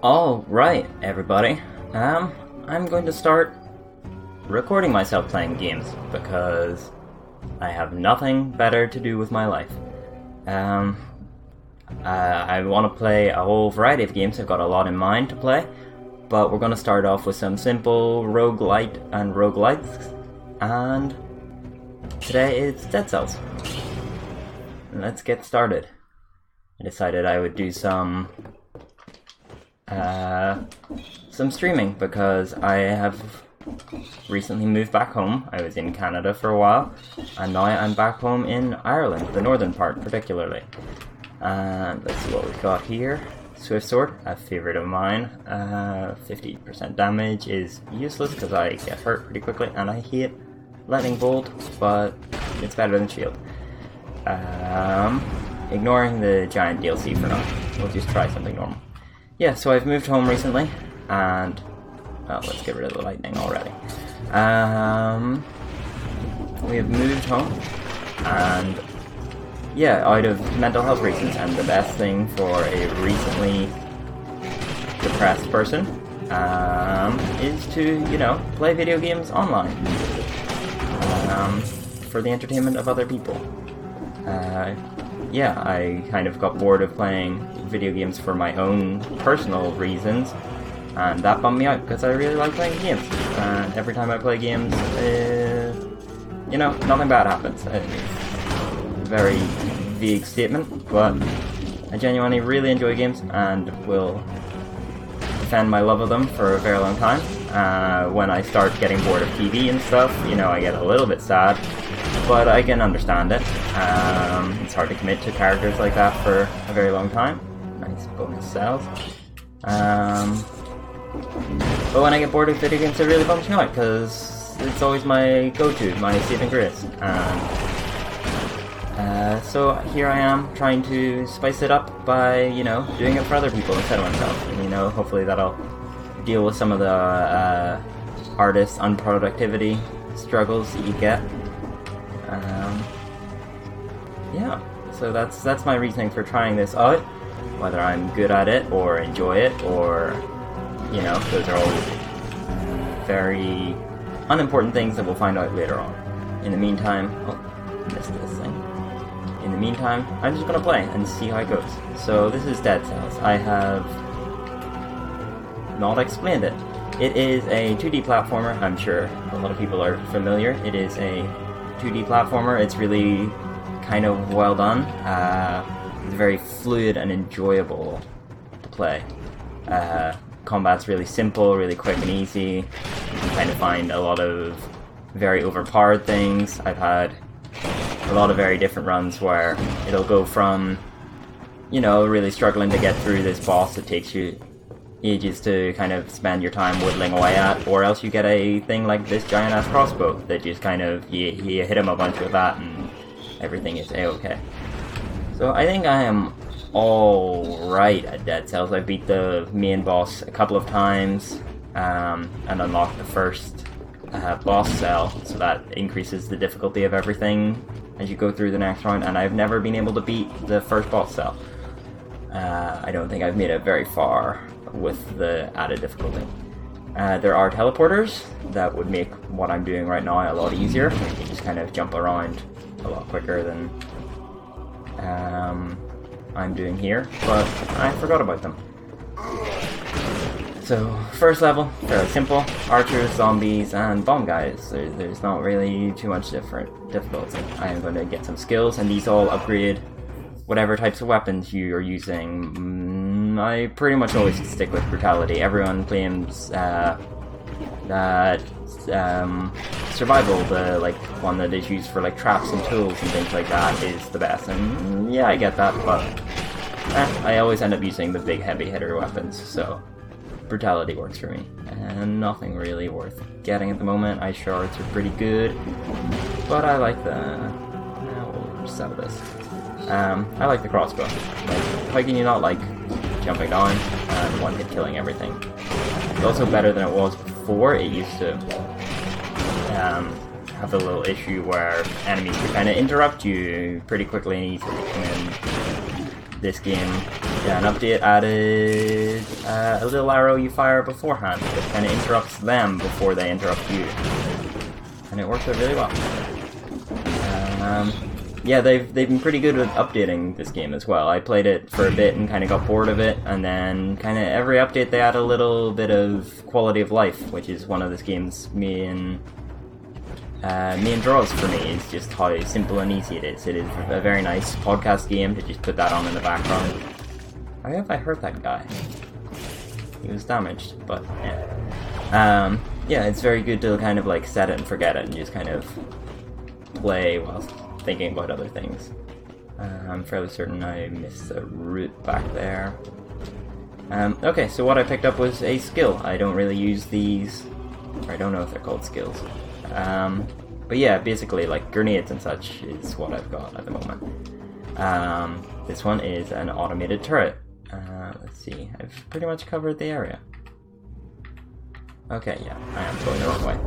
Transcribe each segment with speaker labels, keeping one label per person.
Speaker 1: Alright, everybody. I'm going to start recording myself playing games because I have nothing better to do with my life. I want to play a whole variety of games. I've got a lot in mind to play, but we're going to start off with some simple Rogue-Lite and Rogue-Lites, and today it's Dead Cells. Let's get started. I decided I would do some streaming because I have recently moved back home. I was in Canada for a while, and now I'm back home in Ireland, the northern part particularly. And let's see what we've got here. Swift Sword, a favourite of mine. 50% damage is useless because I get hurt pretty quickly, and I hate Lightning Bolt, but it's better than Shield. Ignoring the giant DLC for now, we'll just try something normal. Yeah, so I've moved home recently, and well, let's get rid of the lightning already. We have moved home, and yeah, out of mental health reasons, and the best thing for a recently depressed person is to, play video games online for the entertainment of other people. Yeah, I kind of got bored of playing video games for my own personal reasons, and that bummed me out because I really like playing games. And every time I play games, nothing bad happens. It's a very vague statement, but I genuinely really enjoy games and will defend my love of them for a very long time. When I start getting bored of TV and stuff, I get a little bit sad, but I can understand it. It's hard to commit to characters like that for a very long time. Nice bonus cells. But when I get bored of video games, it really bumps me out because it's always my go-to, my saving grace. So here I am trying to spice it up by, doing it for other people instead of myself. And, hopefully that'll deal with some of the artist unproductivity struggles that you get. Yeah, so that's my reasoning for trying this out. Whether I'm good at it or enjoy it, or those are all very unimportant things that we'll find out later on. In the meantime, missed this thing. In the meantime, I'm just gonna play and see how it goes. So this is Dead Cells. I have not explained it. It is a 2D platformer. I'm sure a lot of people are familiar. It is a 2D platformer. It's really kind of well done. It's very fluid and enjoyable to play. Combat's really simple, really quick and easy. You can kind of find a lot of very overpowered things. I've had a lot of very different runs where it'll go from, really struggling to get through this boss that takes you ages to kind of spend your time whittling away at, or else you get a thing like this giant ass crossbow that just kind of, you hit him a bunch with that and everything is a-okay. So I think I am alright at Dead Cells. I beat the main boss a couple of times, and unlocked the first boss cell, so that increases the difficulty of everything as you go through the next round, and I've never been able to beat the first boss cell. I don't think I've made it very far with the added difficulty. There are teleporters that would make what I'm doing right now a lot easier. You can just kind of jump around a lot quicker than I'm doing here, but I forgot about them. So, first level, fairly simple. Archers, zombies, and bomb guys. There's not really too much difficulty. I am going to get some skills, and these all upgrade whatever types of weapons you are using. I pretty much always stick with brutality. Everyone claims that survival, the one that is used for traps and tools and things like that, is the best. And yeah, I get that, but I always end up using the big heavy hitter weapons, so brutality works for me. And nothing really worth getting at the moment. Ice shards are pretty good, but I like we'll sell this. I like the crossbow. How can you not like jumping down and one-hit killing everything? It's also better than it was before. It used to have a little issue where enemies could kind of interrupt you pretty quickly and easily, and then this game, yeah, an update added a little arrow you fire beforehand that kind of interrupts them before they interrupt you. And it works out really well. Yeah, they've been pretty good with updating this game as well. I played it for a bit and kind of got bored of it, and then kind of every update they add a little bit of quality of life, which is one of this game's main draws for me, is just how simple and easy it is. It is a very nice podcast game to just put that on in the background. Why have I hurt that guy? He was damaged, but yeah. Yeah, it's very good to kind of like set it and forget it and just kind of play whilst thinking about other things. I'm fairly certain I missed the route back there. Okay, so what I picked up was a skill. I don't really use these, or I don't know if they're called skills. But yeah, basically like grenades and such is what I've got at the moment. This one is an automated turret. Let's see, I've pretty much covered the area. Okay, yeah, I am going the wrong way.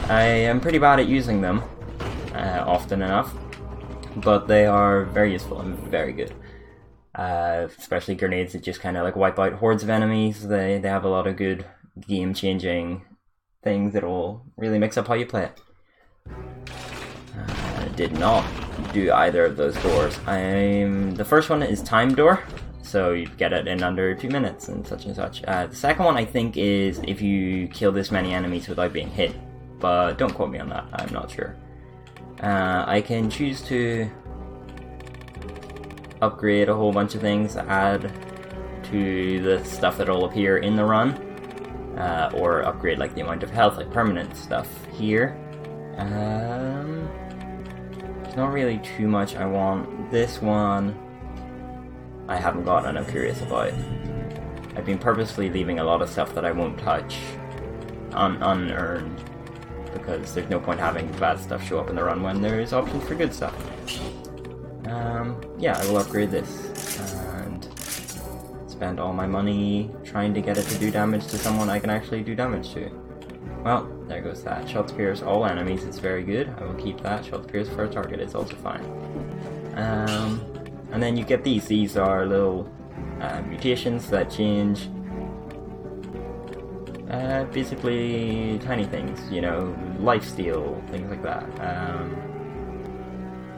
Speaker 1: I am pretty bad at using them often enough, but they are very useful and very good. Especially grenades that just kind of like wipe out hordes of enemies. They have a lot of good game-changing things that will really mix up how you play it. Did not do either of those doors. The first one is time door, so you get it in under 2 minutes and such and such. The second one I think is if you kill this many enemies without being hit, but don't quote me on that, I'm not sure. I can choose to upgrade a whole bunch of things, add to the stuff that will appear in the run, or upgrade like the amount of health, like permanent stuff here. There's not really too much I want. This one I haven't got and I'm curious about. I've been purposely leaving a lot of stuff that I won't touch unearned, because there's no point having bad stuff show up in the run when there's options for good stuff. Yeah, I will upgrade this and spend all my money trying to get it to do damage to someone I can actually do damage to. Well, there goes that. Shot spears all enemies, it's very good. I will keep that. Shot spears for a target is also fine. And then you get these. These are little mutations that change basically tiny things, you know, lifesteal, things like that.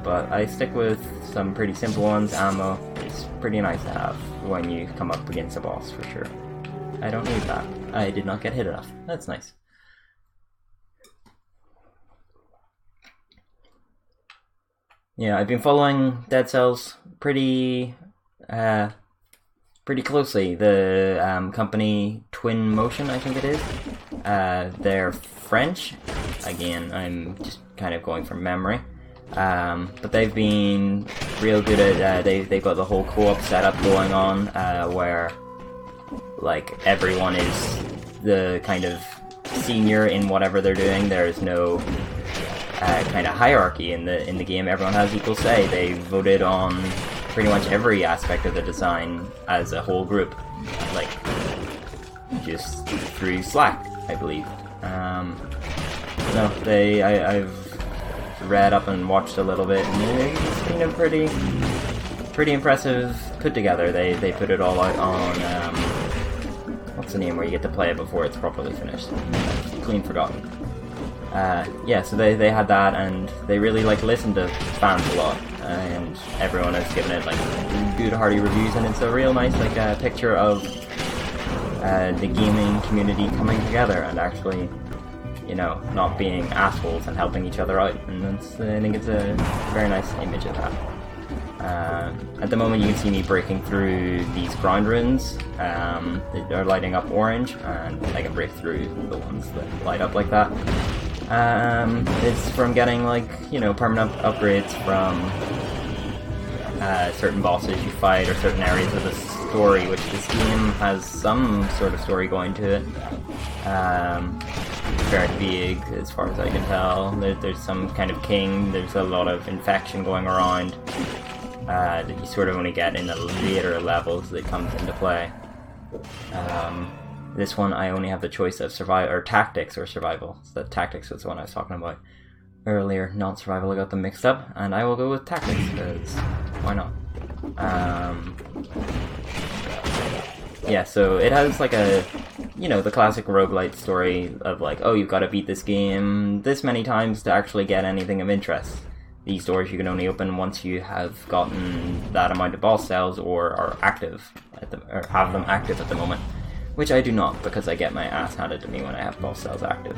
Speaker 1: But I stick with some pretty simple ones. Ammo is pretty nice to have when you come up against a boss, for sure. I don't need that. I did not get hit enough. That's nice. Yeah, I've been following Dead Cells pretty closely. The company Twin Motion, I think it is. They're French. Again, I'm just kind of going from memory. But they've been real good at, they've got the whole co-op setup going on, where like everyone is the kind of senior in whatever they're doing. There is no kind of hierarchy in the game. Everyone has equal say. They voted on pretty much every aspect of the design as a whole group, like just through Slack, I believe. No, I've read up and watched a little bit, and it's been a pretty impressive put together. They put it all out on what's the name where you get to play it before it's properly finished? Clean forgotten. Yeah, so they had that, and they really like listened to fans a lot, and everyone has given it like good hearty reviews, and it's a real nice like picture of the gaming community coming together and actually, you know, not being assholes and helping each other out, and I think it's a very nice image of that. At the moment you can see me breaking through these ground runes. They are lighting up orange, and I can break through the ones that light up like that. It's from getting like, you know, permanent upgrades from certain bosses you fight or certain areas of the story, which this game has some sort of story going to it. Very big, as far as I can tell. There's some kind of king, there's a lot of infection going around that you sort of only get in the later levels that comes into play. This one I only have the choice of tactics or survival. So the tactics was the one I was talking about earlier, not survival. I got them mixed up, and I will go with tactics because Why not? Yeah, so it has like a, you know, the classic roguelite story of like, oh, you've got to beat this game this many times to actually get anything of interest. These doors you can only open once you have gotten that amount of boss cells or are active, or have them active at the moment. Which I do not, because I get my ass handed to me when I have boss cells active.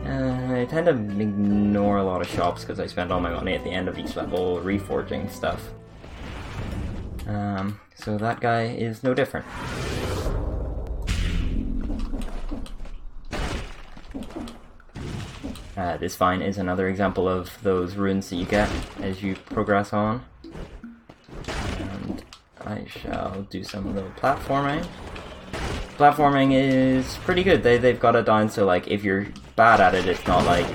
Speaker 1: I tend to ignore a lot of shops because I spend all my money at the end of each level reforging stuff. So that guy is no different. This vine is another example of those runes that you get as you progress on. And I shall do some little platforming. Platforming is pretty good. They've got it down so like if you're bad at it, it's not like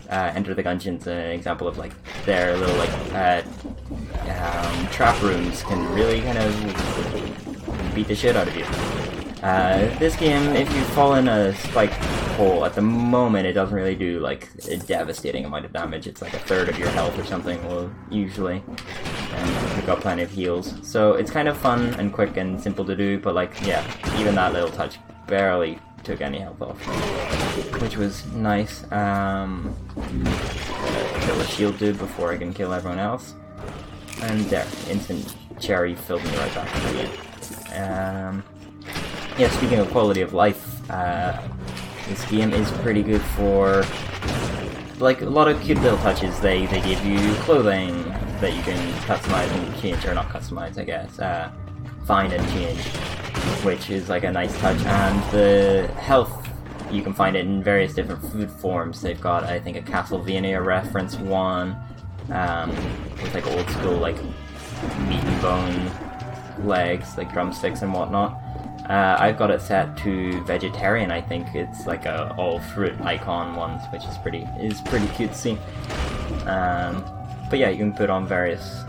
Speaker 1: Enter the Gungeon's an example of like their little like trap rooms can really kind of beat the shit out of you. This game, if you fall in a spike hole, at the moment it doesn't really do like a devastating amount of damage. It's like a third of your health or something, well, usually. And you've got plenty of heals. So it's kind of fun and quick and simple to do, but like, yeah, even that little touch barely took any health off. Which was nice. Kill a shield dude before I can kill everyone else. And there, instant cherry filled me right back in again. Yeah, speaking of quality of life, this game is pretty good for like a lot of cute little touches. They give you clothing that you can customize and change, or not customize, I guess, find and change, which is like a nice touch. And the health, you can find it in various different food forms. They've got, I think, a Castlevania reference one, with like old school like meat and bone legs, like drumsticks and whatnot. I've got it set to vegetarian. I think it's like a all fruit icon ones, which is pretty cutesy. But yeah, you can put on various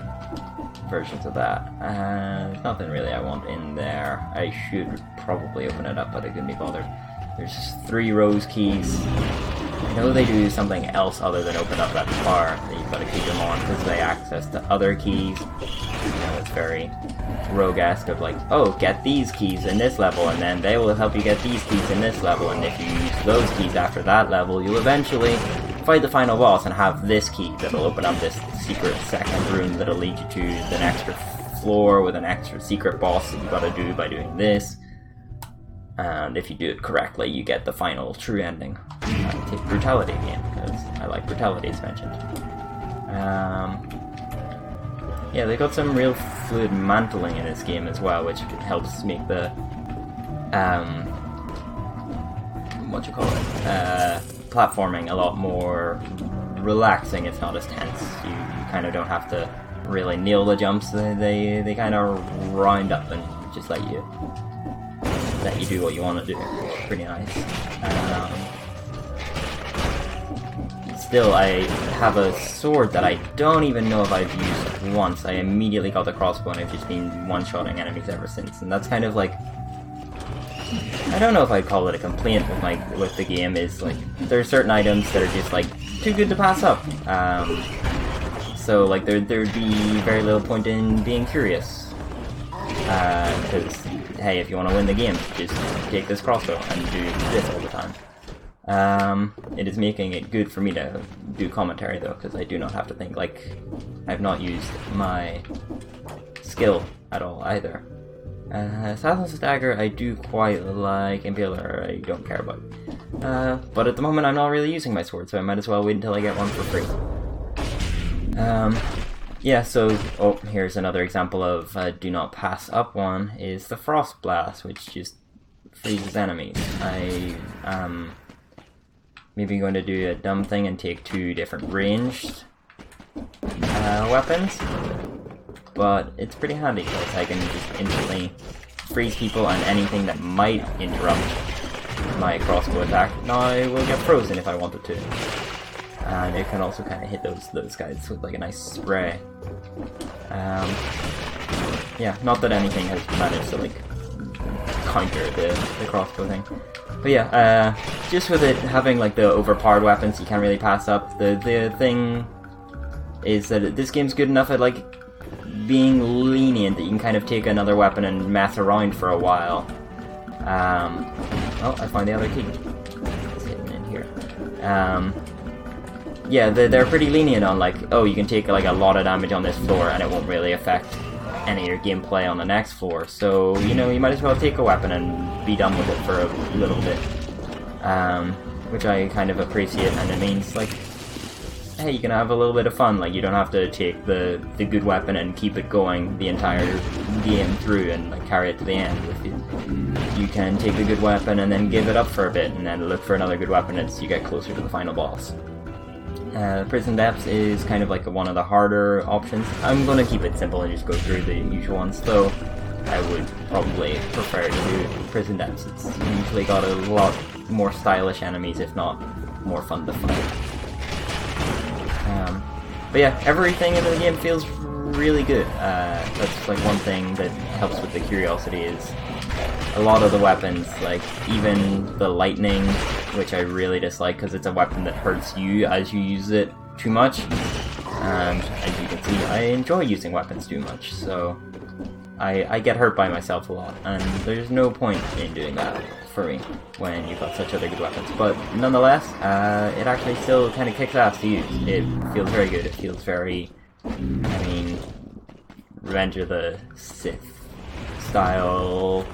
Speaker 1: versions of that. There's nothing really I want in there. I should probably open it up, but I couldn't be bothered. There's 3 rose keys. I know they do something else other than open up that bar that you've got to keep them on because they access to other keys. You know, it's very rogue-esque of like, oh, get these keys in this level and then they will help you get these keys in this level, and if you use those keys after that level, you'll eventually fight the final boss and have this key that'll open up this secret second room that'll lead you to the extra floor with an extra secret boss that you gotta do by doing this. And if you do it correctly, you get the final true ending. Take brutality again, because I like brutality as mentioned. Yeah, they got some real fluid mantling in this game as well, which helps make the platforming a lot more relaxing. It's not as tense. You kind of don't have to really nail the jumps. They kind of round up and just let you do what you want to do. It's pretty nice. Still, I have a sword that I don't even know if I've used once. I immediately got the crossbow and I've just been one-shotting enemies ever since. And that's kind of like, I don't know if I'd call it a complaint with the game, is like, there are certain items that are just like, too good to pass up. So like, there'd be very little point in being curious. Because, hey, if you want to win the game, just take this crossbow and do this all the time. It is making it good for me to do commentary though, because I do not have to think, like, I've not used my skill at all either. Assassin's Dagger I do quite like, Impaler I don't care about. But at the moment I'm not really using my sword, so I might as well wait until I get one for free. Yeah, so, oh, here's another example of do not pass up one, is the Frost Blast, which just freezes enemies. I maybe going to do a dumb thing and take 2 different ranged weapons, but it's pretty handy because I can just instantly freeze people, and anything that might interrupt my crossbow attack now will get frozen if I wanted to. And it can also kind of hit those guys with like a nice spray. Yeah, not that anything has managed to like counter the crossbow thing. But yeah, just with it having like the overpowered weapons you can't really pass up, the thing is that this game's good enough at like being lenient, that you can kind of take another weapon and mess around for a while. Oh, I found the other key. It's hidden in here. Yeah, they're pretty lenient on, like, oh, you can take like a lot of damage on this floor and it won't really affect any of your gameplay on the next floor. So, you know, you might as well take a weapon and be done with it for a little bit. Which I kind of appreciate, and it means, like, hey, you can have a little bit of fun. Like, you don't have to take the good weapon and keep it going the entire game through and like carry it to the end with you. You can take the good weapon and then give it up for a bit and then look for another good weapon as you get closer to the final boss. Prison Depths is kind of like one of the harder options. I'm going to keep it simple and just go through the usual ones, though I would probably prefer to do Prison Depths. It's usually got a lot more stylish enemies, if not more fun to fight. But yeah, everything in the game feels really good. That's like one thing that helps with the curiosity is a lot of the weapons, like even the lightning, which I really dislike because it's a weapon that hurts you as you use it too much. And as you can see, I enjoy using weapons too much, so I get hurt by myself a lot, and there's no point in doing that for me when you've got such other good weapons. But nonetheless, it actually still kind of kicks ass to use. It feels very good. It feels very, I mean, Revenge of the Sith style,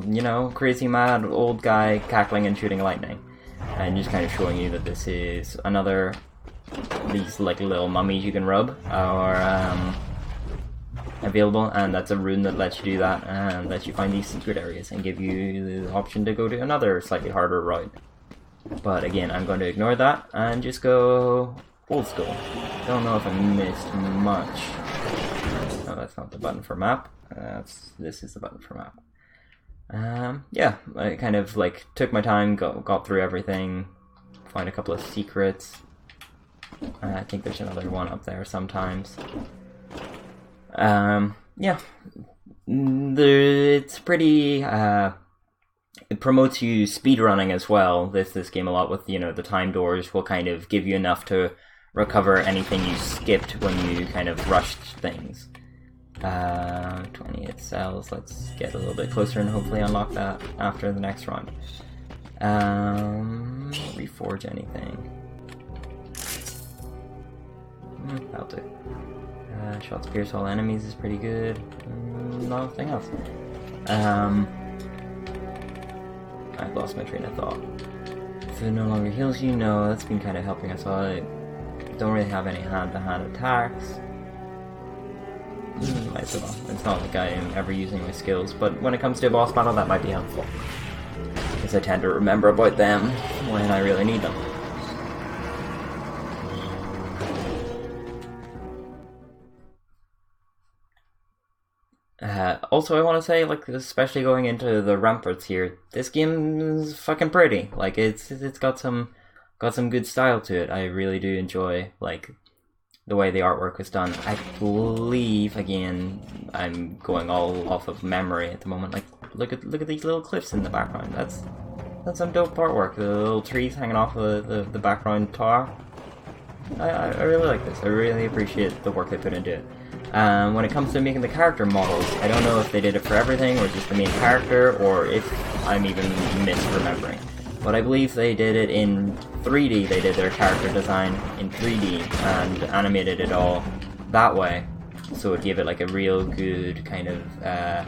Speaker 1: you know, crazy mad old guy cackling and shooting lightning, and just kind of showing you that this is another these like little mummies you can rub are available, and that's a rune that lets you do that and lets you find these secret areas and give you the option to go to another slightly harder route. But again, I'm going to ignore that and just go old school. Don't know if I missed much. No, that's not the button for map. This is the button for map. Yeah, I kind of like took my time, got through everything, find a couple of secrets. I think there's another one up there sometimes. Yeah, it's pretty, it promotes you speedrunning as well, this game a lot with, you know, the time doors will kind of give you enough to recover anything you skipped when you kind of rushed things. 28 cells, let's get a little bit closer and hopefully unlock that after the next round. Reforge anything. That'll do. Shots pierce all enemies is pretty good. Nothing else. I've lost my train of thought. If it no longer heals you, no, that's been kind of helping us out. I don't really have any hand-to-hand attacks. Might as well. It's not like I'm ever using my skills, but when it comes to a boss battle, that might be helpful. Because I tend to remember about them when I really need them. Also, I want to say, like, especially going into the ramparts here, this game is fucking pretty. Like, it's got some good style to it. I really do enjoy, like, the way the artwork was done. I believe, again, I'm going all off of memory at the moment. Like, look at these little cliffs in the background. That's some dope artwork. The little trees hanging off of the background tower. I really like this. I really appreciate the work they put into it. When it comes to making the character models, I don't know if they did it for everything or just the main character, or if I'm even misremembering. But I believe they did it in 3D. They did their character design in 3D and animated it all that way. So it gave it like a real good kind of, I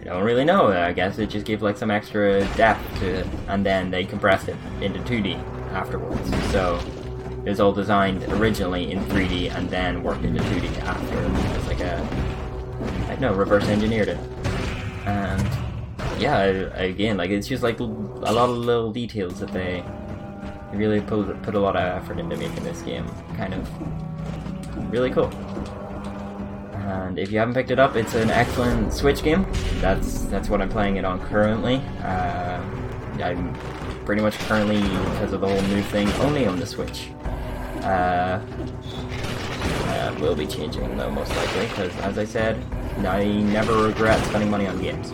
Speaker 1: don't really know, I guess it just gave like some extra depth to it. And then they compressed it into 2D afterwards. So it was all designed originally in 3D and then worked into 2D after. It was like I don't know, reverse engineered it. And yeah, again, like it's just like a lot of little details that they really put a lot of effort into making this game kind of really cool. And if you haven't picked it up, it's an excellent Switch game. That's what I'm playing it on currently. I'm pretty much currently, because of the whole new thing, only on the Switch. Will be changing though, most likely, because as I said, I never regret spending money on games.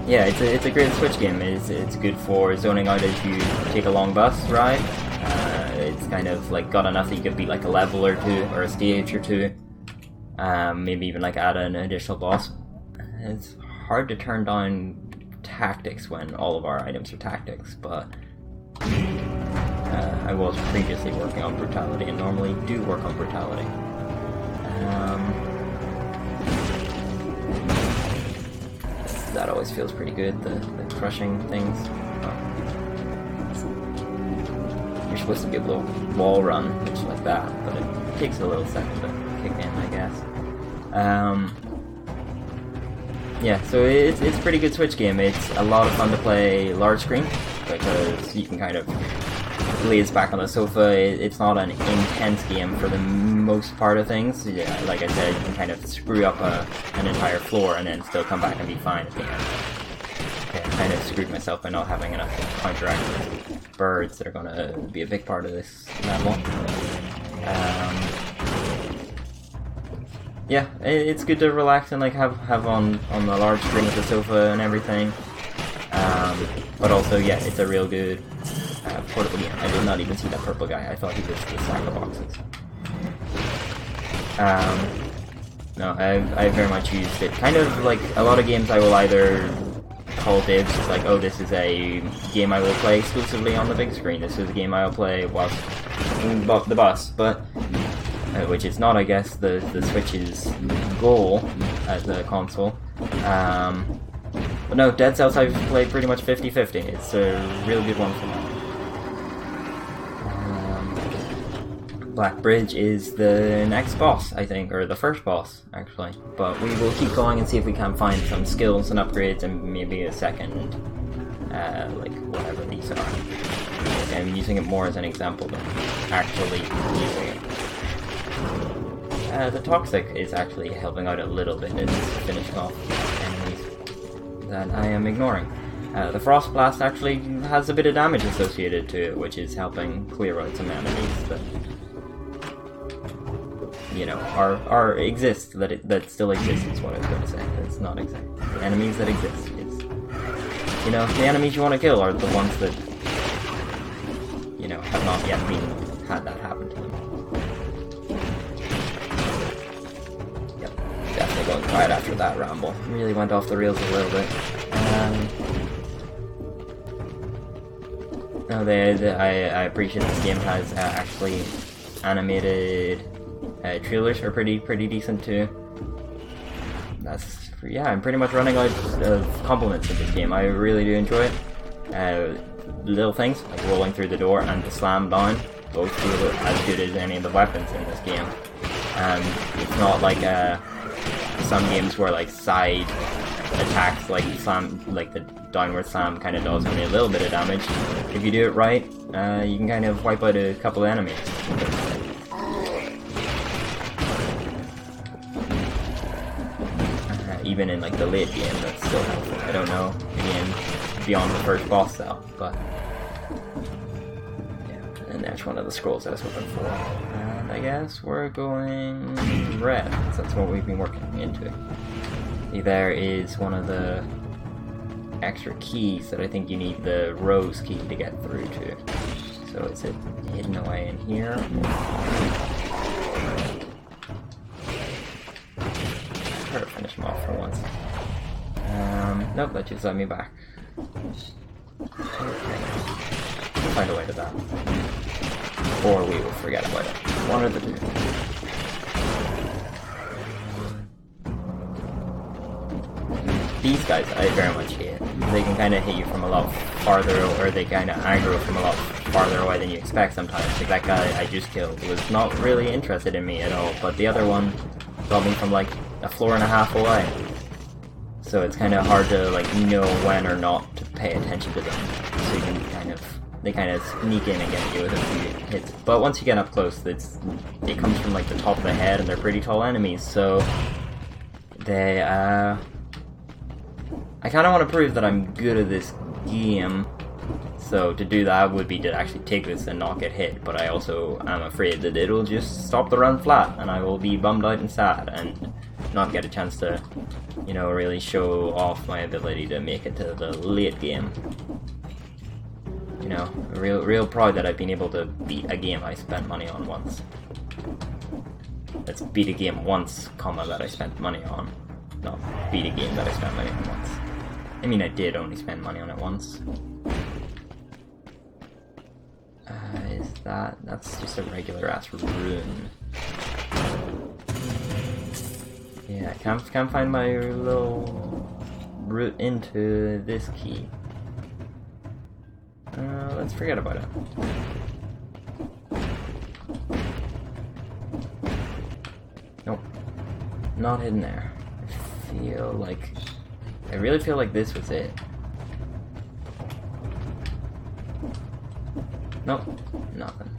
Speaker 1: Yeah, it's a great Switch game. It's good for zoning out as you take a long bus ride. It it's kind of like got enough that you could beat like a level or two, or a stage or two. Maybe even like add an additional boss. It's hard to turn down tactics when all of our items are tactics, but I was previously working on brutality and normally do work on brutality. That always feels pretty good, the crushing things. You're supposed to be able to wall run, which like that, but it takes a little second to kick in, I guess. Yeah, so it's a pretty good Switch game. It's a lot of fun to play large screen, because you can kind of glaze back on the sofa. It's not an intense game for the most part of things. Yeah, like I said, you can kind of screw up an entire floor and then still come back and be fine at the end. Okay, I kind of screwed myself by not having enough counteract birds that are going to be a big part of this level. Yeah, it's good to relax and like have on the large screen with the sofa and everything. But also, yeah, it's a real good portable game. I did not even see that purple guy. I thought he was the stack of boxes. No, I very much used it. Kind of like a lot of games I will either call dibs. It's like, oh, this is a game I will play exclusively on the big screen. This is a game I will play whilst in the bus. But which is not, I guess, the Switch's goal as a console. But no, Dead Cells I've played pretty much 50-50. It's a real good one for me. Black Bridge is the next boss, I think, or the first boss, actually. But we will keep going and see if we can find some skills and upgrades and maybe a second, like, whatever these are. I'm using it more as an example than actually using it. The Toxic is actually helping out a little bit. It's finishing off enemies that I am ignoring. The Frost Blast actually has a bit of damage associated to it, which is helping clear out some enemies that, you know, exist, that still exist is what I was going to say. It's not exact. The enemies that exist. It's, you know, the enemies you want to kill are the ones that, you know, have not yet had that happen to them. Definitely going quiet after that ramble. Really went off the rails a little bit. No, I appreciate this game has actually animated trailers are pretty decent too. Yeah, I'm pretty much running out of compliments of this game. I really do enjoy it. Little things like rolling through the door and the slam down both feel as good as any of the weapons in this game. It's not like some games where like side attacks like the downward slam kind of does only a little bit of damage. If you do it right, you can kind of wipe out a couple of enemies. Even in like the late game, that's still helpful. I don't know, again, beyond the first boss though, but yeah. And there's one of the scrolls I was hoping for. And I guess we're going red, because that's what we've been working into. There is one of the extra keys that I think you need the rose key to get through to. So is it hidden away in here? Try to finish him off for once. Nope, that just let me back. Okay. We'll find a way to that. Or we will forget about it. One or the two. These guys I very much hate. They can kind of hit you from a lot farther, or they kind of aggro from a lot farther away than you expect sometimes. Like that guy I just killed was not really interested in me at all, but the other one got me from like a floor and a half away. So it's kind of hard to like know when or not to pay attention to them. So you can they kind of sneak in and get you with a few hits. But once you get up close, it comes from like the top of the head, and they're pretty tall enemies. So they I kind of want to prove that I'm good at this game. So to do that would be to actually take this and not get hit, but I also am afraid that it'll just stop the run flat, and I will be bummed out and sad, and not get a chance to, you know, really show off my ability to make it to the late game. you know, real pride that I've been able to beat a game I spent money on once. Let's beat a game once, comma, that I spent money on. Not beat a game that I spent money on once. I mean, I did only spend money on it once. Is that's just a regular ass rune. Yeah, I can't find my little route into this key. Let's forget about it. Nope. Not in there. I really feel like this was it. Nope. Nothing.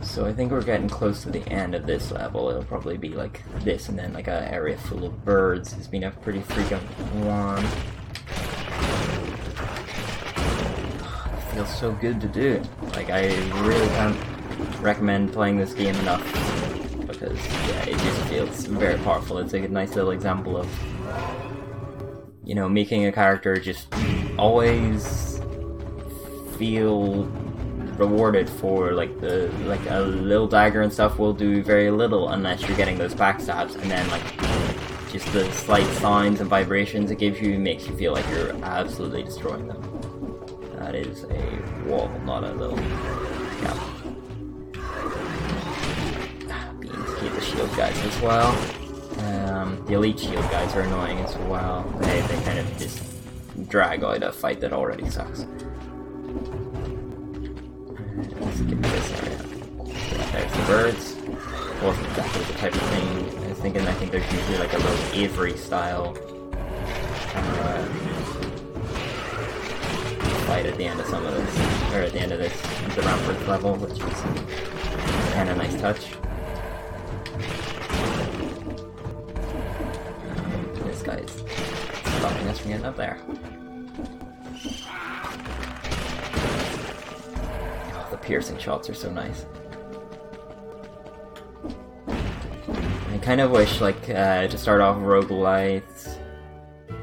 Speaker 1: So I think we're getting close to the end of this level. It'll probably be like this, and then like an area full of birds has been a pretty freaking one. It feels so good to do. Like, I really can't recommend playing this game enough, because yeah, it just feels very powerful. It's like a nice little example of, you know, making a character just always feel rewarded for like a little dagger and stuff will do very little unless you're getting those backstabs, and then like just the slight sounds and vibrations it gives you makes you feel like you're absolutely destroying them. That is a wall, not a little gap. Beans keep the shield guys as well. The elite shield guys are annoying as well. They kind of just drag out a fight that already sucks. Let's give me this area. There's the birds. Wasn't exactly the type of thing I was thinking. I think there's usually like a little Avery style fight at the end of some of this, or at the end of this, the Rampart level, which is kind of nice touch. This guy's stopping us from getting up there. Piercing shots are so nice. I kind of wish, like, to start off Rogue-Lite. I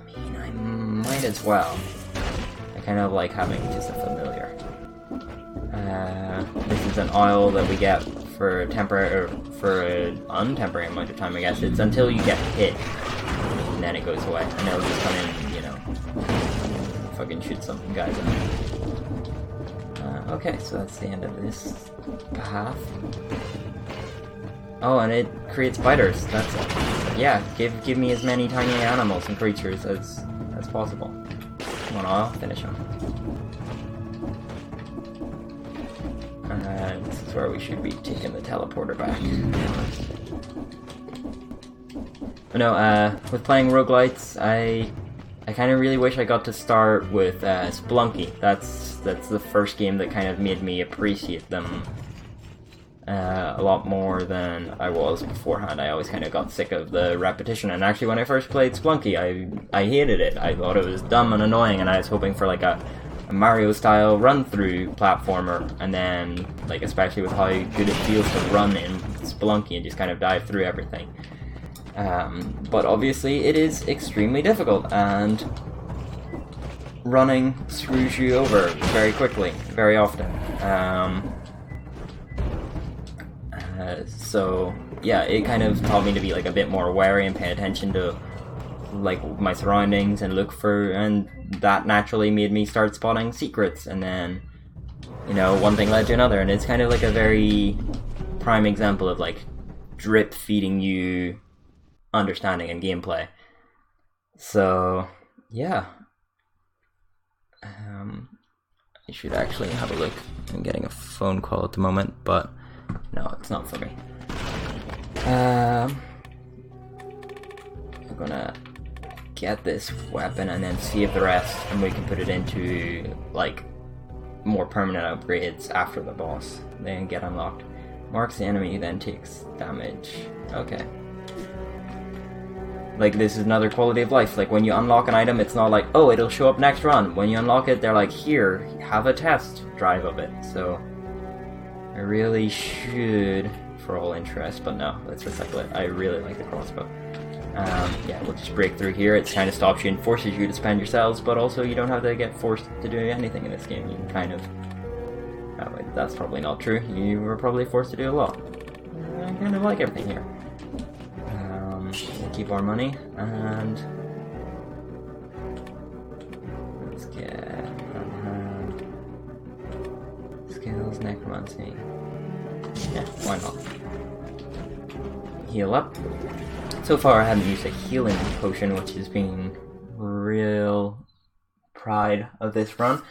Speaker 1: mean, I might as well. I kind of like having just a familiar. This is an oil that we get for temporary, or for an untemporary amount of time, I guess. It's until you get hit, and then it goes away. And it'll just come in, you know, fucking shoot some guys in. Okay, so that's the end of this path. Oh, and it creates spiders. That's it. Yeah, give me as many tiny animals and creatures as possible. Come on, I'll finish them. This is where we should be taking the teleporter back. But no, with playing roguelites, I kind of really wish I got to start with Spelunky. That's the first game that kind of made me appreciate them a lot more than I was beforehand. I always kind of got sick of the repetition, and actually when I first played Spelunky, I hated it. I thought it was dumb and annoying, and I was hoping for like a Mario-style run-through platformer, and then, like, especially with how good it feels to run in Spelunky and just kind of dive through everything. But obviously it is extremely difficult, and running screws you over very quickly, very often. So yeah, it kind of taught me to be like a bit more wary and pay attention to like my surroundings and look for, and that naturally made me start spotting secrets, and then, you know, one thing led to another, and it's kind of like a very prime example of like drip feeding you understanding and gameplay. So yeah, I should actually have a look. I'm getting a phone call at the moment, but no, it's not for me. I'm gonna get this weapon and then save the rest, and we can put it into like more permanent upgrades after the boss. Then get unlocked. Marks the enemy, then takes damage. Okay. Like, this is another quality of life. Like, when you unlock an item, it's not like, oh, it'll show up next run. When you unlock it, they're like, here, have a test drive of it. So I really should, for all interest, but no, let's recycle it. I really like the crossbow. Yeah, we'll just break through here. It kind of stops you and forces you to spend your cells, but also you don't have to get forced to do anything in this game. You can kind of... Oh, wait, that's probably not true. You were probably forced to do a lot. I kind of like everything here. We'll keep our money, and... let's get... skills, necromancy. Yeah, why not? Heal up. So far I haven't used a healing potion, which has been real pride of this run,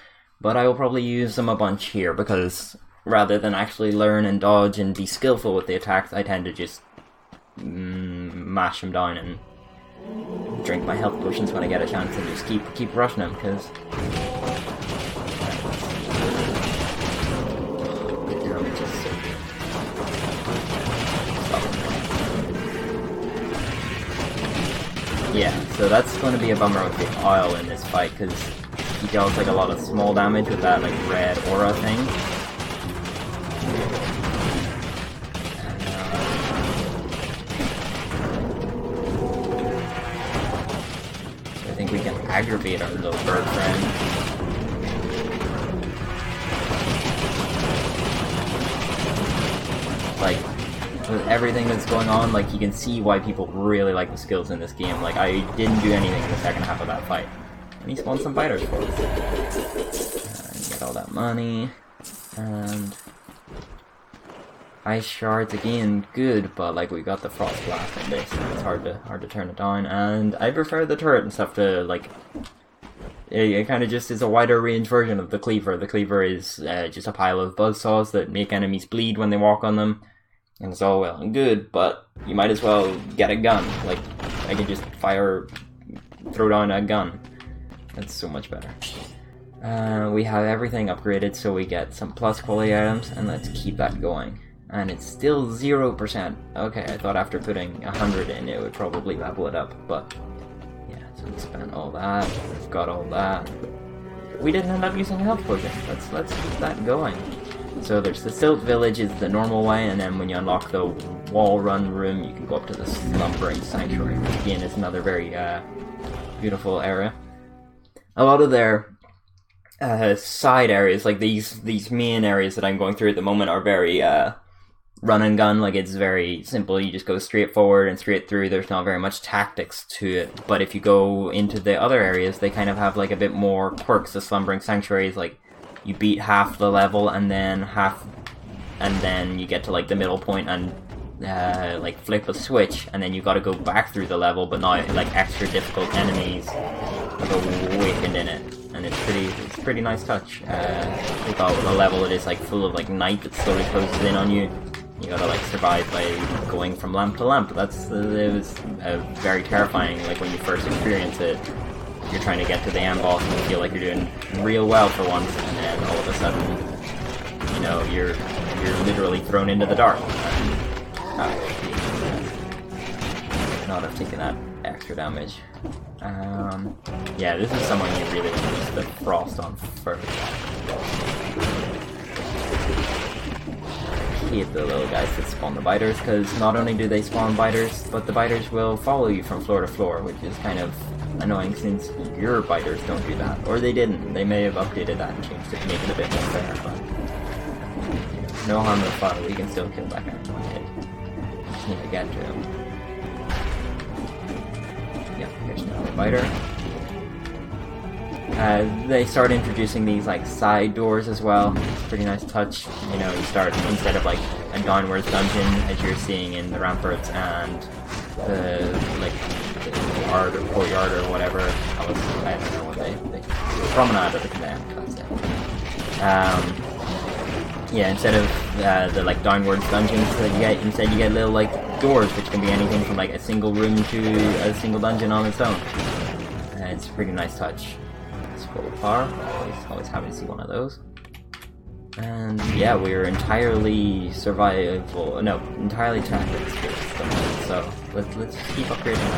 Speaker 1: but I will probably use them a bunch here, because rather than actually learn and dodge and be skillful with the attacks, I tend to just mash them down and drink my health potions when I get a chance and just keep rushing them, because yeah, so that's going to be a bummer with the oil in this fight, because he deals like a lot of small damage with that like red aura thing. I think we can aggravate our little bird friend. Like, with everything that's going on, like, you can see why people really like the skills in this game. Like, I didn't do anything in the second half of that fight. And he spawned some fighters for us. And get all that money. And... ice shards again, good, but like we got the frost blast on this, and it's hard to turn it down. And I prefer the turret and stuff to like. It kind of just is a wider range version of the cleaver. The cleaver is just a pile of buzzsaws that make enemies bleed when they walk on them, and it's all well and good. But you might as well get a gun. Like I can just throw down a gun. That's so much better. We have everything upgraded, so we get some plus quality items, and let's keep that going. And it's still 0%. Okay, I thought after putting 100 in it would probably level it up, but yeah, so we spent all that, we've got all that. We didn't end up using a health potion. Let's keep that going. So there's the Silt Village is the normal way, and then when you unlock the wall run room, you can go up to the Slumbering Sanctuary, which again is another very beautiful area. A lot of their side areas, like these main areas that I'm going through at the moment, are very run and gun. Like it's very simple, you just go straight forward and straight through. There's not very much tactics to it, but if you go into the other areas, they kind of have like a bit more quirks. The Slumbering Sanctuary is like you beat half the level and then you get to like the middle point and like flip a switch, and then you got to go back through the level, but now like extra difficult enemies have awakened in it, and it's pretty nice touch. We got a level that is like full of like night that slowly closes in on you. You gotta like survive by going from lamp to lamp. It was very terrifying. Like when you first experience it, you're trying to get to the end boss and you feel like you're doing real well for once, and then all of a sudden, you know, you're literally thrown into the dark. Not have taken that extra damage. Yeah, this is someone you really want to use the frost on first. Hate the little guys that spawn the biters, because not only do they spawn biters, but the biters will follow you from floor to floor, which is kind of annoying since your biters don't do that. Or they didn't. They may have updated that and changed it to make it a bit more fair, but no harm, no foul. We can still kill that guy in one hit. Just need to get to him. Yep, here's another biter. They start introducing these like side doors as well. It's a pretty nice touch. You know, you start instead of like a downwards dungeon as you're seeing in the ramparts and the like the yard or courtyard or whatever. I don't know what they promenade of the command. Yeah, instead of the like downwards dungeons that you get, instead you get little like doors which can be anything from like a single room to a single dungeon on its own. It's a pretty nice touch. Full of power. Always happy to see one of those. And yeah, we're entirely entirely tactics based. So let's keep upgrading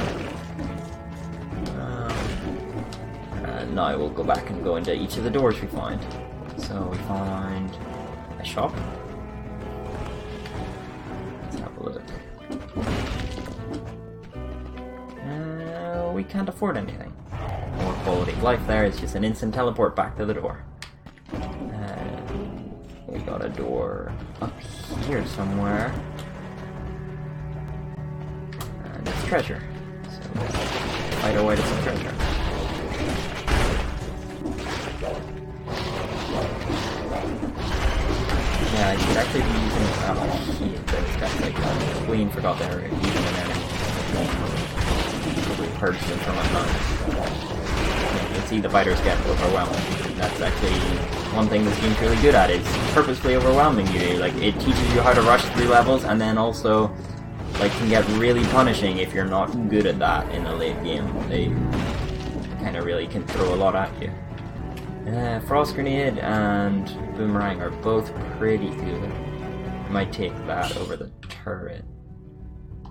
Speaker 1: that. Now we'll go back and go into each of the doors we find. So we find a shop. Let's have a look. can't afford anything. More quality of life there. It's just an instant teleport back to the door. We got a door up here somewhere. And it's treasure. So let's fight our way to some treasure. Yeah, I should actually be using heat. Those guys, like, Queen forgot they were even an enemy. Probably purged them from my mind. You can see the fighters get overwhelmed. That's actually one thing this game's really good at, is purposefully overwhelming you. Like, it teaches you how to rush through levels, and then also, like, can get really punishing if you're not good at that in the late game. They kind of really can throw a lot at you. Frost Grenade and Boomerang are both pretty good. I might take that over the turret.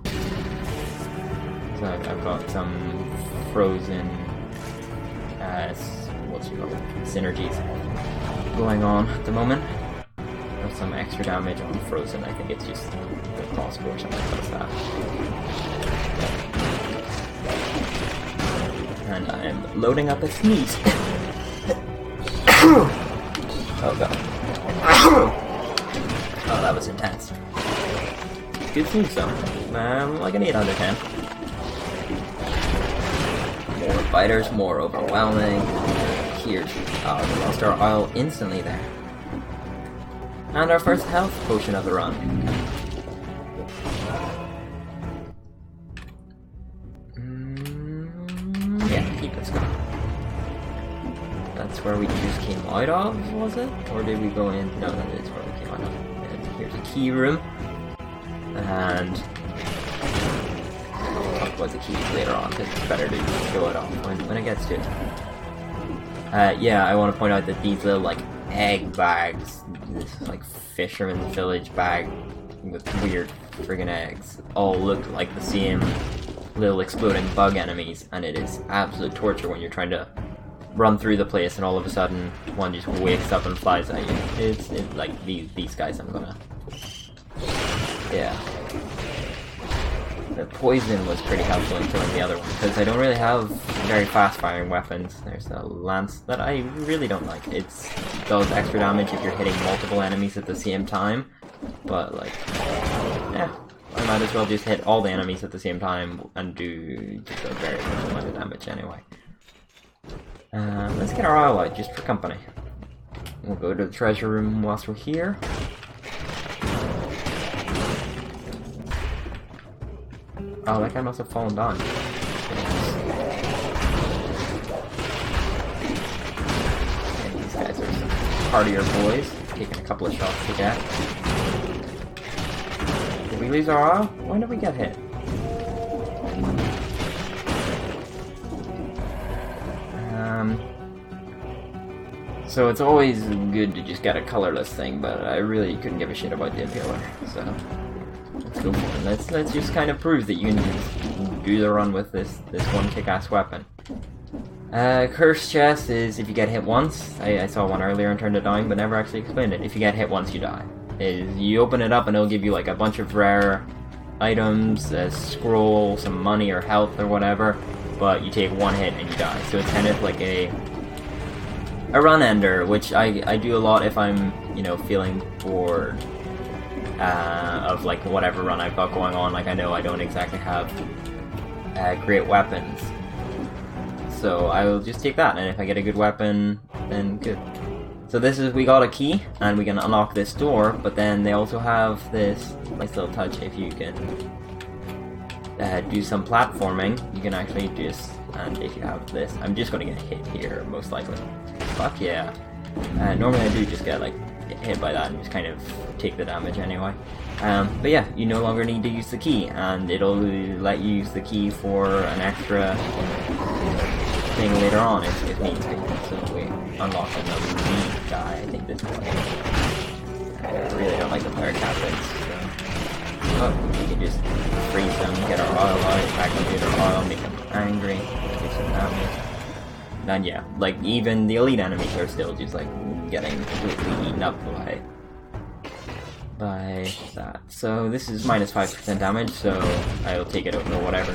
Speaker 1: So I've got some frozen, synergies going on at the moment. Got some extra damage on frozen. I think it's just the crossbow or something that does that. And I'm loading up a sneeze. Oh god. Oh, that was intense. Good sneeze though. Like an 8 out of 10. More fighters, more overwhelming. Here's... Oh, we lost our oil instantly there. And our first health potion of the run. Yeah, keep it going. That's where we just came out of, was it? Or did we go in? No, that is where we came out of. And here's a key room. And I'll talk about the keys later on, because it's better to show it off when it gets to it. Yeah, I want to point out that these little, like, egg bags, this, like, fisherman's village bag with weird friggin' eggs, all look like the same little exploding bug enemies, and it is absolute torture when you're trying to run through the place and all of a sudden one just wakes up and flies at you. It's like these guys I'm gonna... Yeah. The poison was pretty helpful in killing the other one, because I don't really have very fast firing weapons. There's a lance that I really don't like. It does extra damage if you're hitting multiple enemies at the same time, but like, yeah, I might as well just hit all the enemies at the same time and do just a very little amount of damage anyway. Let's get our oil out just for company. We'll go to the treasure room whilst we're here. Oh, that guy must have fallen down. And these guys are some hardier boys, taking a couple of shots to get. Did we lose our oil? When did we get hit? So it's always good to just get a colorless thing, but I really couldn't give a shit about the impaler, so let's go for it. Let's just kind of prove that you can just do the run with this one kick-ass weapon. Cursed chest is if you get hit once. I saw one earlier and turned it down, but never actually explained it. If you get hit once, you die. You open it up and it'll give you like a bunch of rare items, a scroll, some money or health or whatever, but you take one hit and you die. So it's kind of like a run ender, which I do a lot if I'm, you know, feeling bored of like whatever run I've got going on. Like, I know I don't exactly have great weapons, so I will just take that, and if I get a good weapon, then good. So we got a key, and we can unlock this door, but then they also have this nice little touch. If you can do some platforming, you can actually just, and if you have this, I'm just going to get hit here, most likely. Fuck yeah. Normally I do just get hit by that and just kind of take the damage anyway. But yeah, you no longer need to use the key, and it'll let you use the key for an extra thing later on if needs be. So we unlock another lead guy. I think this is I really don't like the player captains. So. We can just freeze them, get our oil out, activate our oil, make them angry, do some damage. Then yeah, like even the elite enemies are still just like getting completely eaten up by that. So this is minus 5% damage, so I'll take it over whatever.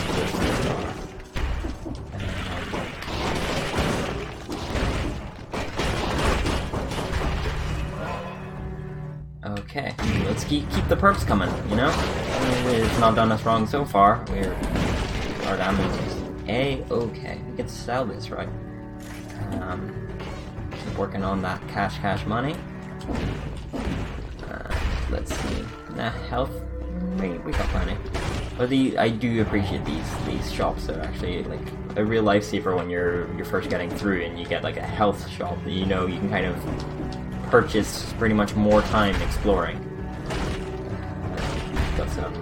Speaker 1: just keep the perks coming, you know? It's not done us wrong so far. Our damage is A-okay. We can sell this, right? Keep working on that cash money. Let's see. Nah, health. We got plenty. But I do appreciate these shops. Are actually like a real lifesaver when you're first getting through and you get like a health shop that you know you can kind of purchase pretty much more time exploring. Got some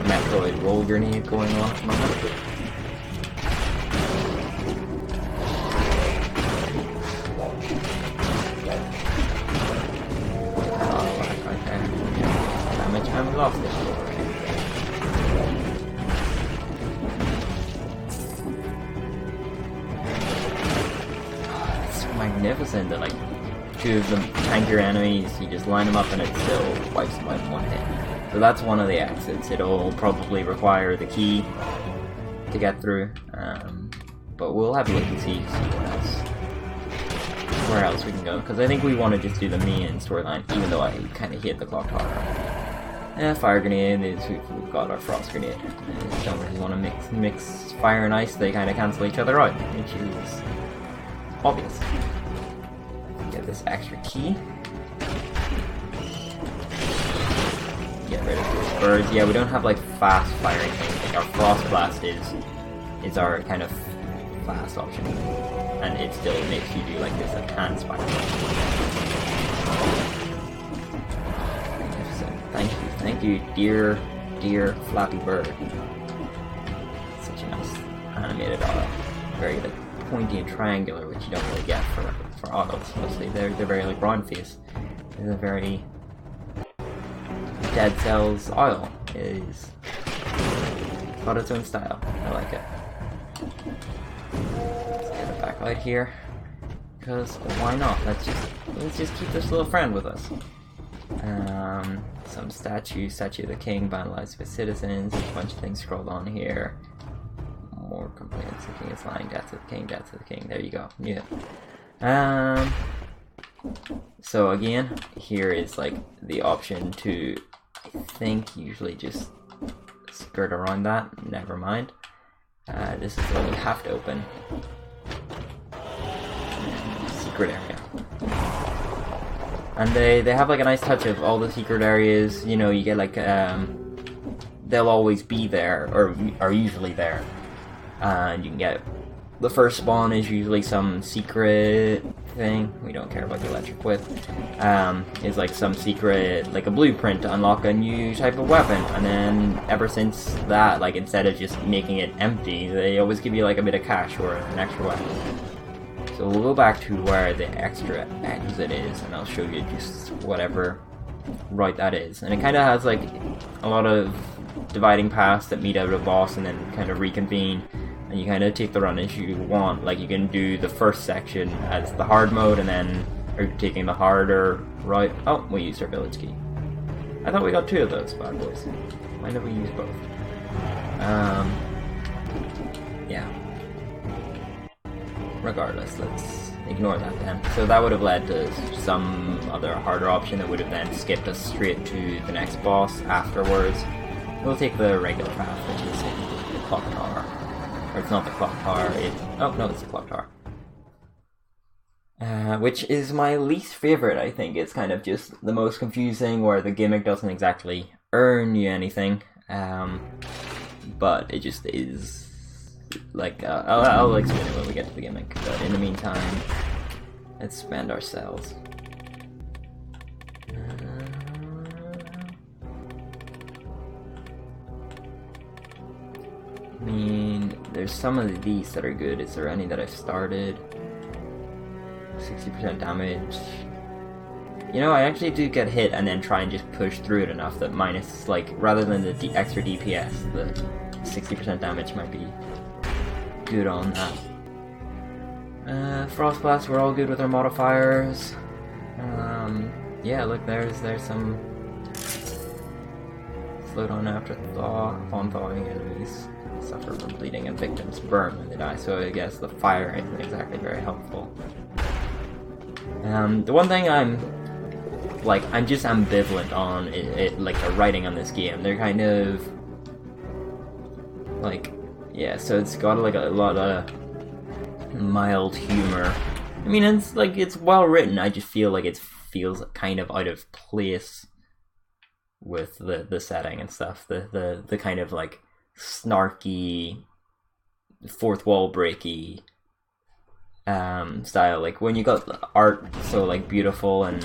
Speaker 1: Metroid roll grenade going on at the moment. I've lost it. It's so magnificent that like two of the tankier enemies, you just line them up and it still wipes them out in one hit. So that's one of the exits. It'll probably require the key to get through, but we'll have a look and see where else we can go. Because I think we want to just do the main storyline, even though I kind of hate the clock tower. Fire grenade is we've got our frost grenade. Don't really want to mix fire and ice. They kind of cancel each other out, which is obvious. Get this extra key. Get rid of those birds. Yeah, we don't have like fast firing things. Like our frost blast is our kind of fast option, and it still makes you do like this enhanced fire. Thank you, dear Flappy Bird. Such a nice animated auto. Very like pointy and triangular, which you don't really get for autos. Mostly they're very like brown face. It's a very Dead Cells auto. It's got its own style. I like it. Let's get a backlight here. Because why not? Let's just keep this little friend with us. Some statue of the king, vandalized by citizens, there's a bunch of things scrolled on here. More complaints, the king is lying, death of the king, there you go, yeah. So again, here is like the option to, I think, usually just skirt around that, never mind. This is what we have to open. Secret area. And they have like a nice touch of all the secret areas, you know, you get like, they'll always be there, or are usually there. And you can get, the first spawn is usually some secret thing, we don't care about the electric whip, is like some secret, like a blueprint to unlock a new type of weapon. And then ever since that, like instead of just making it empty, they always give you like a bit of cash or an extra weapon. So we'll go back to where the extra exit is, and I'll show you just whatever right that is. And it kind of has like a lot of dividing paths that meet out a boss and then kind of reconvene, and you kind of take the run as you want. Like you can do the first section as the hard mode, and then are you taking the harder right? Oh, we used our village key. I thought we got two of those bad boys. Why did we use both? Yeah. Regardless, let's ignore that then. So that would have led to some other harder option that would have then skipped us straight to the next boss afterwards. We'll take the regular path, which is the clock tower. Or it's not the clock tower, it's... oh no, it's the clock tower. Which is my least favorite, I think. It's kind of just the most confusing, where the gimmick doesn't exactly earn you anything. But it just is... like, I'll explain it when we get to the gimmick, but in the meantime, let's spend ourselves. I mean, there's some of these that are good. Is there any that I've started? 60% damage. You know, I actually do get hit and then try and just push through it enough that minus, like, rather than the extra DPS, the 60% damage might be good on that. Frost Blast, we're all good with our modifiers. Yeah, look, there's some slowdown after thaw. Upon thawing, enemies suffer from bleeding and victims burn when they die, so I guess the fire isn't exactly very helpful. The one thing I'm like, I'm just ambivalent on it, like, the writing on this game. They're kind of, like, yeah, so it's got, like, a lot of mild humor. I mean, it's, like, it's well written, I just feel like it feels kind of out of place with the setting and stuff. The kind of, like, snarky, fourth wall breaky style. Like, when you got the art so, like, beautiful and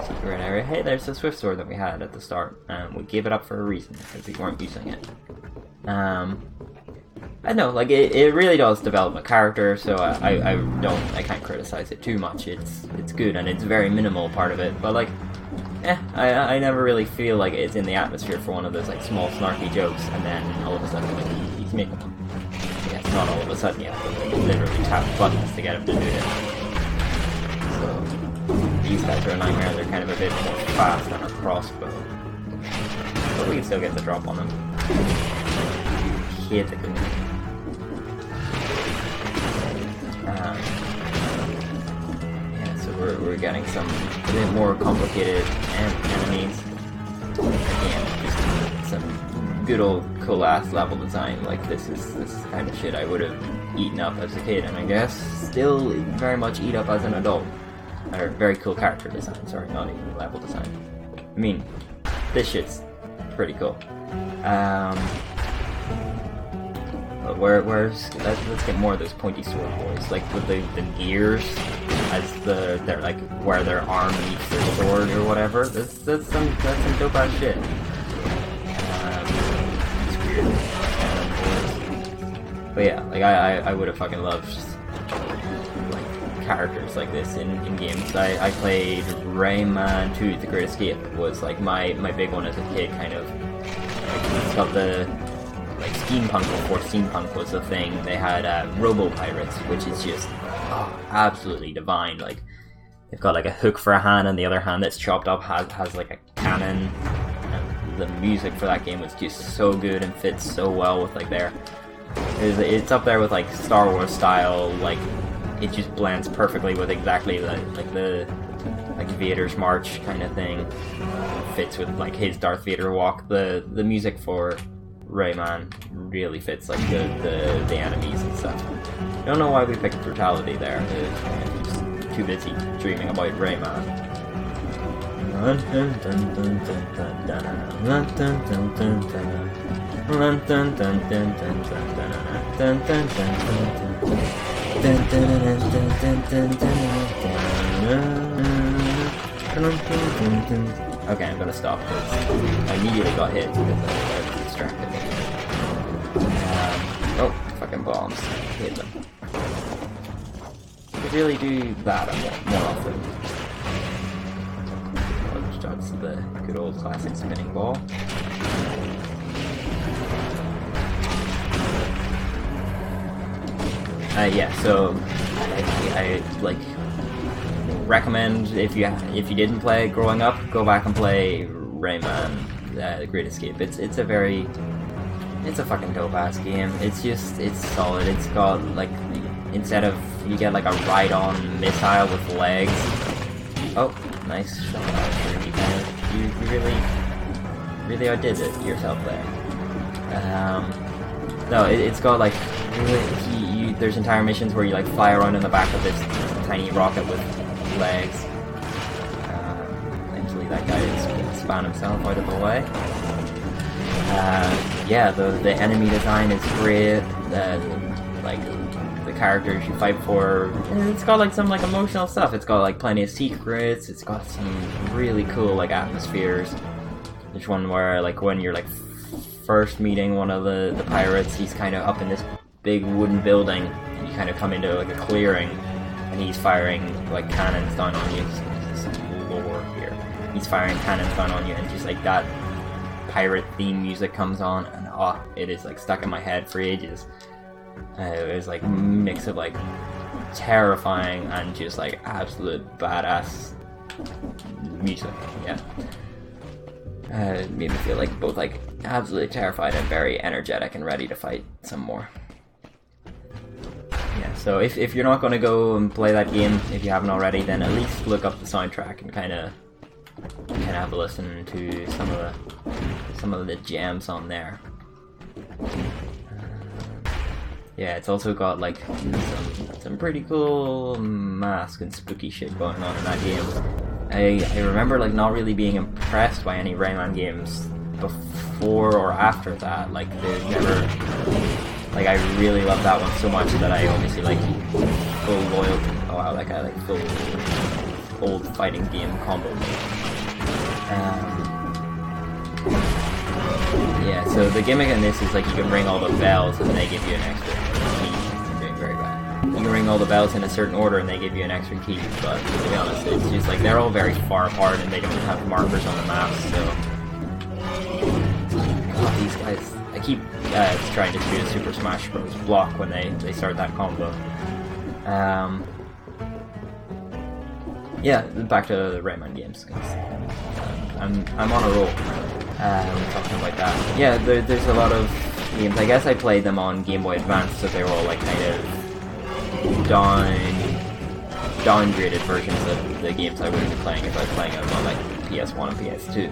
Speaker 1: secret area. Hey, there's the Swift Sword that we had at the start. We gave it up for a reason, because we weren't using it. I know, like, it really does develop a character, so I can't criticize it too much. It's good, and it's a very minimal part of it, but, like, I never really feel like it's in the atmosphere for one of those, like, small snarky jokes, and then all of a sudden, like, he's making them. Yeah, it's not all of a sudden yet, but like, literally tap buttons to get him to do it. So, these guys are a nightmare. They're kind of a bit more fast on a crossbow, but we can still get the drop on them. Hit the good. Yeah, so we're getting some a bit more complicated enemies. Again, just some good old cool ass level design. Like, this is kind of shit I would have eaten up as a kid, and I guess still very much eat up as an adult. Or very cool character design, sorry, not even level design. I mean, this shit's pretty cool. But let's get more of those pointy sword boys, like with the gears as they're like where their arm meets their sword or whatever. That's some dope ass shit. It's weird. But yeah, like I would have fucking loved like characters like this in games. I played Rayman 2: The Great Escape was like my big one as a kid. Kind of like, it's got the like steampunk before steampunk was a thing. They had robo-pirates, which is just absolutely divine. Like, they've got like a hook for a hand, and the other hand that's chopped up has like a cannon. And the music for that game was just so good and fits so well with like it's up there with like Star Wars style. Like, it just blends perfectly with exactly the Vader's March kind of thing. It fits with like his Darth Vader walk. The music for Rayman really fits like the enemies and stuff. I don't know why we picked brutality there. I'm just too busy dreaming about Rayman. Okay, I'm gonna stop because I immediately got hit because I was distracted. Oh, fucking bombs. Hit them. Could really do that more often. I'll just see the good old classic spinning ball. Yeah, so I like recommend if you didn't play it growing up, go back and play Rayman: The Great Escape. It's a fucking dope ass game. It's solid. It's got like, instead of you get like a ride-on missile with legs. Oh, nice shot. You really outdid it yourself there. No, it's got like there's entire missions where you like fly around in the back of this tiny rocket with legs. Eventually that guy is going to spawn himself out of the way. Yeah, the enemy design is great. Like the characters you fight for, it's got like some like emotional stuff. It's got like plenty of secrets. It's got some really cool like atmospheres. There's one where like when you're like first meeting one of the pirates, he's kind of up in this big wooden building, and you kind of come into like a clearing, and he's firing like cannons down on you. There's some lore here. He's firing cannons down on you, and just like that pirate theme music comes on, and it is like stuck in my head for ages. It was like a mix of like terrifying and just like absolute badass music. Yeah. It made me feel like both like absolutely terrified and very energetic and ready to fight some more. Yeah, so if you're not going to go and play that game, if you haven't already, then at least look up the soundtrack and kind of You can have a listen to some of the jams on there. Yeah, it's also got like some pretty cool mask and spooky shit going on in that game. I remember like not really being impressed by any Rayman games before or after that. Like they've never, like I really love that one so much that I obviously like full loyalty. Oh wow, that guy like full old fighting game combo. Yeah, so the gimmick in this is like you can ring all the bells and they give you an extra key. I'm doing very bad. You can ring all the bells in a certain order and they give you an extra key, but to be honest, it's just like they're all very far apart and they don't have markers on the map, so... God, these guys... I keep trying to shoot a Super Smash Bros. Block when they start that combo. Yeah, back to the Rayman games, because I'm on a roll. Talking about that. Yeah, there's a lot of games. I guess I played them on Game Boy Advance, so they were all like kind of downgraded versions of the games I would be playing if I was playing them on like PS1 and PS2.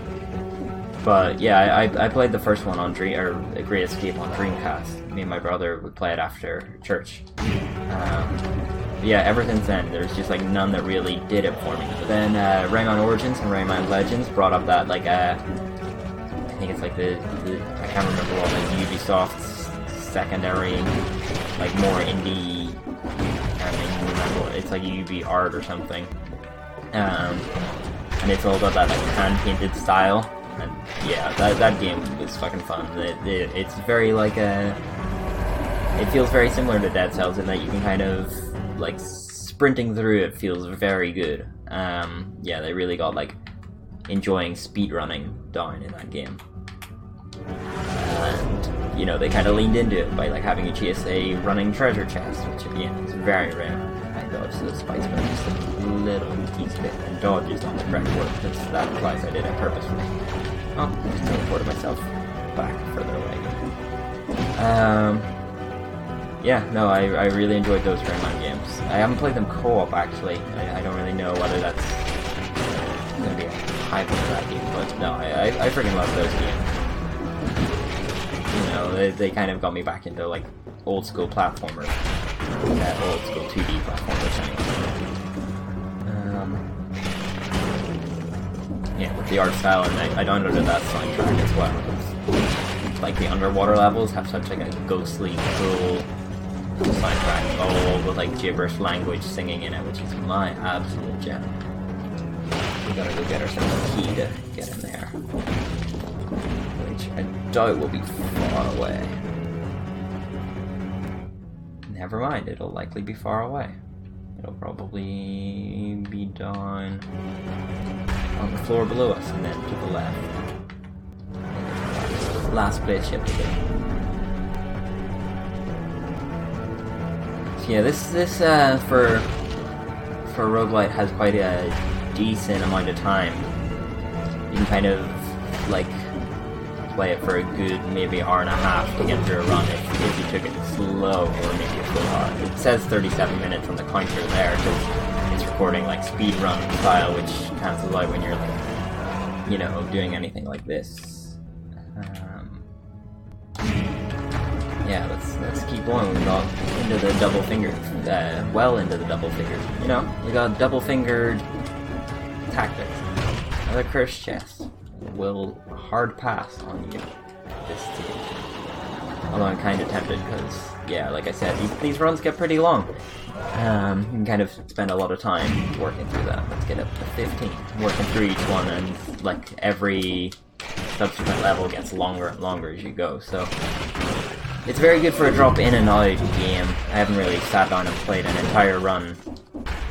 Speaker 1: But yeah, I played the first one on The Great Escape on Dreamcast. Me and my brother would play it after church. Yeah, ever since then, there's just like none that really did it for me. But then Rayman Origins and Rayman Legends brought up that like I think it's like the I can't remember what, like Ubisoft's secondary, like more indie. I can't even remember what, it's like UB Art or something. And it's all about that like hand painted style. And yeah, that game was fucking fun. It's very like it feels very similar to Dead Cells in that you can kind of like sprinting through it feels very good. Yeah, they really got like enjoying speedrunning down in that game. And you know, they kind of leaned into it by like having you chase a running treasure chest, which again is very rare. I dodged the spikes by just a little teensy bit and dodges on the correct word, because that implies I did it purposefully. Oh, I just teleported myself back further away. Yeah, no, I really enjoyed those Rayman games. I haven't played them co-op actually. I don't really know whether that's gonna be a hype for that game, but no, I freaking love those games. You know, they kind of got me back into like old school platformers. Old school 2D platformers anyway. Yeah, with the art style, and I downloaded that soundtrack as well. It's like the underwater levels have such like a ghostly, cool soundtrack, all with like gibberish language singing in it, which is my absolute gem. We gotta go get ourselves a key to get in there, which I doubt will be far away. Never mind, it'll likely be far away. It'll probably be down on the floor below us and then to the left. Last place you have to be. So yeah, this for Rogue-Lite has quite a decent amount of time. You can kind of like play it for a good maybe hour and a half to get through a run if you took it slow or maybe a full hard. It says 37 minutes on the counter there because it's recording like speed run style, which cancels out when you're like, you know, doing anything like this. Yeah, let's keep going. We got into the double fingered, well into the double fingered. You know, we got double fingered tactics. Another cursed chest will hard pass on you this team. Although I'm kind of tempted because, yeah, like I said, these runs get pretty long. You can kind of spend a lot of time working through that. Let's get up to 15. Working through each one, and like every subsequent level gets longer and longer as you go. So it's very good for a drop in and out game. I haven't really sat down and played an entire run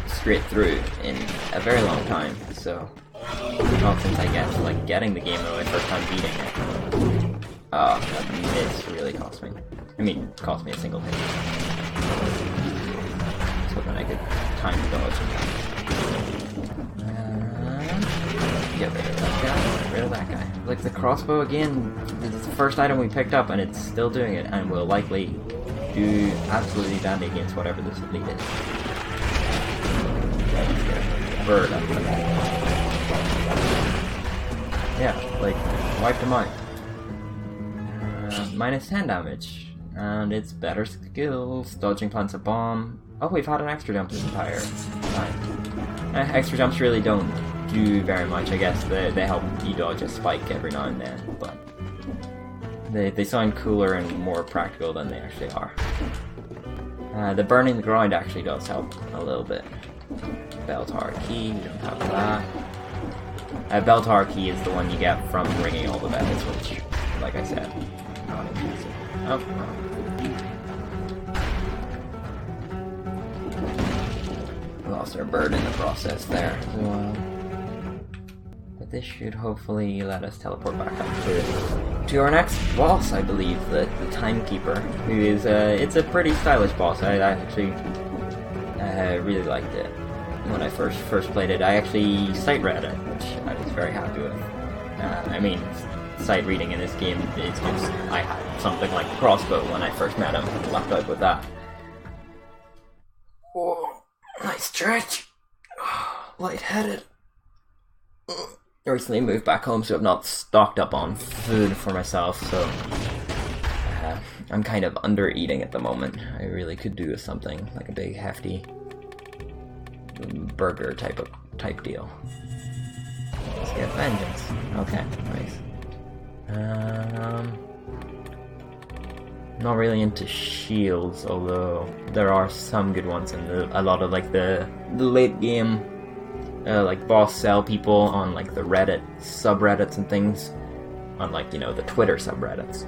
Speaker 1: straight through in a very long time. So not since I guess like getting the game though, my first time beating it. Oh, that miss really cost me. I mean, it cost me a single hit. So then I could time dodge. Get rid of that guy. Get rid of that guy. Like the crossbow again, this is the first item we picked up and it's still doing it and will likely do absolutely dandy against whatever this elite is. Let's get a bird up for that. Yeah, like, wiped him out. Minus 10 damage. And it's better skills. Dodging plants a bomb. Oh, we've had an extra jump this entire time. Extra jumps really don't do very much, I guess. They help you dodge a spike every now and then, but they sound cooler and more practical than they actually are. The burning the ground actually does help a little bit. Bell tower key, we don't have that. Bell tower key is the one you get from ringing all the bells, which, like I said, not easy. Oh, lost our bird in the process there. But this should hopefully let us teleport back up to our next boss, I believe, the Timekeeper, who is it's a pretty stylish boss. I actually really liked it when I first played it. I actually sight read it, which I was very happy with. I mean, sight reading in this game is just, I had something like the crossbow when I first met him, lucked out with that. Whoa, nice stretch. Lightheaded. I recently moved back home, so I've not stocked up on food for myself, so I'm kind of under eating at the moment. I really could do with something like a big hefty burger type deal. Let's get vengeance. Okay, nice. Not really into shields, although there are some good ones in a lot of like the late game like boss cell people on like the Reddit subreddits and things, on like, you know, the Twitter subreddits,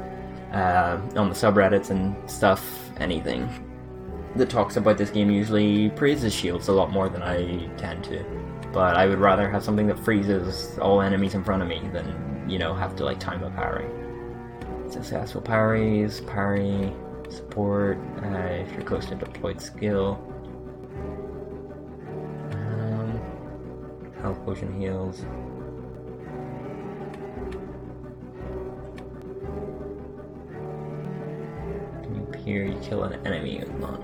Speaker 1: on the subreddits and stuff. Anything that talks about this game usually praises shields a lot more than I tend to, but I would rather have something that freezes all enemies in front of me than, you know, have to like time a parry. Successful parries, parry, support, if you're close to deployed skill. Health potion heals. Can you appear, you kill an enemy with none.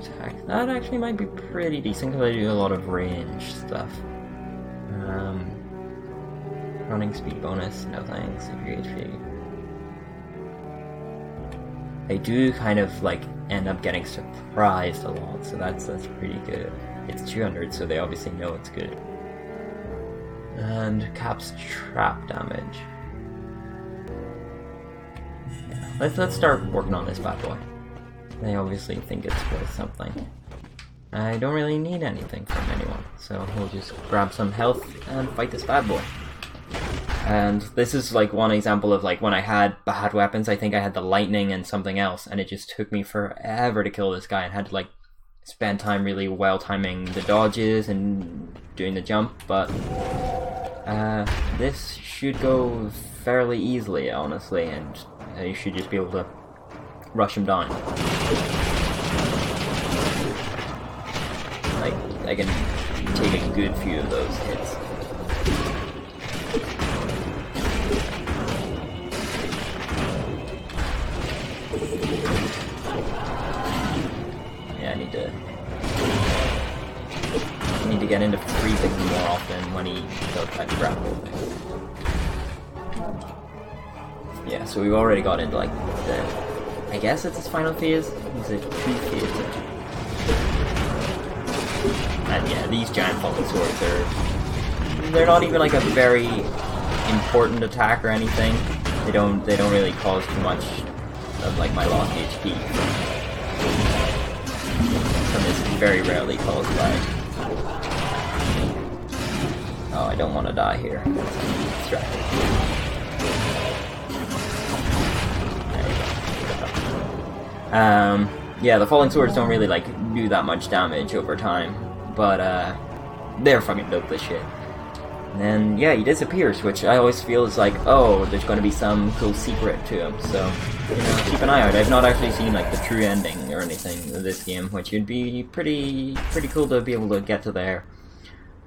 Speaker 1: Attack. That actually might be pretty decent because I do a lot of range stuff. Running speed bonus, no thanks, if you're HP. I do kind of like end up getting surprised a lot, so that's pretty good. It's 200, so they obviously know it's good. And caps trap damage. Yeah, let's start working on this bad boy. They obviously think it's worth something. I don't really need anything from anyone, so we'll just grab some health and fight this bad boy. And this is like one example of like when I had bad weapons. I think I had the lightning and something else, and it just took me forever to kill this guy, and had to like spend time really well timing the dodges and doing the jump. But this should go fairly easily, honestly, and you should just be able to rush him down. Like, I can take a good few of those hits. Yeah, I need to get into freezing more often when he does that grapple thing. Yeah, so we've already got into like the, I guess it's his final phase. Is it 2 phases? And yeah, these giant falling swords they're not even like a very important attack or anything. They don't really cause too much of like my lost HP from this very rarely caused by. Oh, I don't want to die here. Distracted. Yeah, the falling swords don't really like do that much damage over time, but they're fucking dope as shit. And then yeah, he disappears, which I always feel is like, oh, there's going to be some cool secret to him. So you know, keep an eye out. I've not actually seen like the true ending or anything of this game, which would be pretty cool to be able to get to there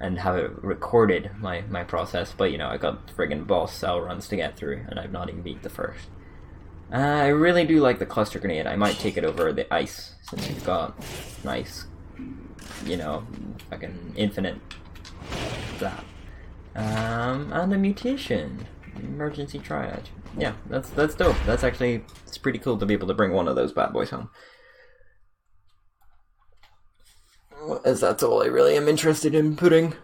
Speaker 1: and have it recorded, my process. But you know, I got friggin' boss cell runs to get through, and I've not even beat the first. I really do like the cluster grenade. I might take it over the ice, since you've got nice, you know, fucking infinite And a mutation. Emergency triage. Yeah, that's dope. That's actually, it's pretty cool to be able to bring one of those bad boys home. As that's all I really am interested in putting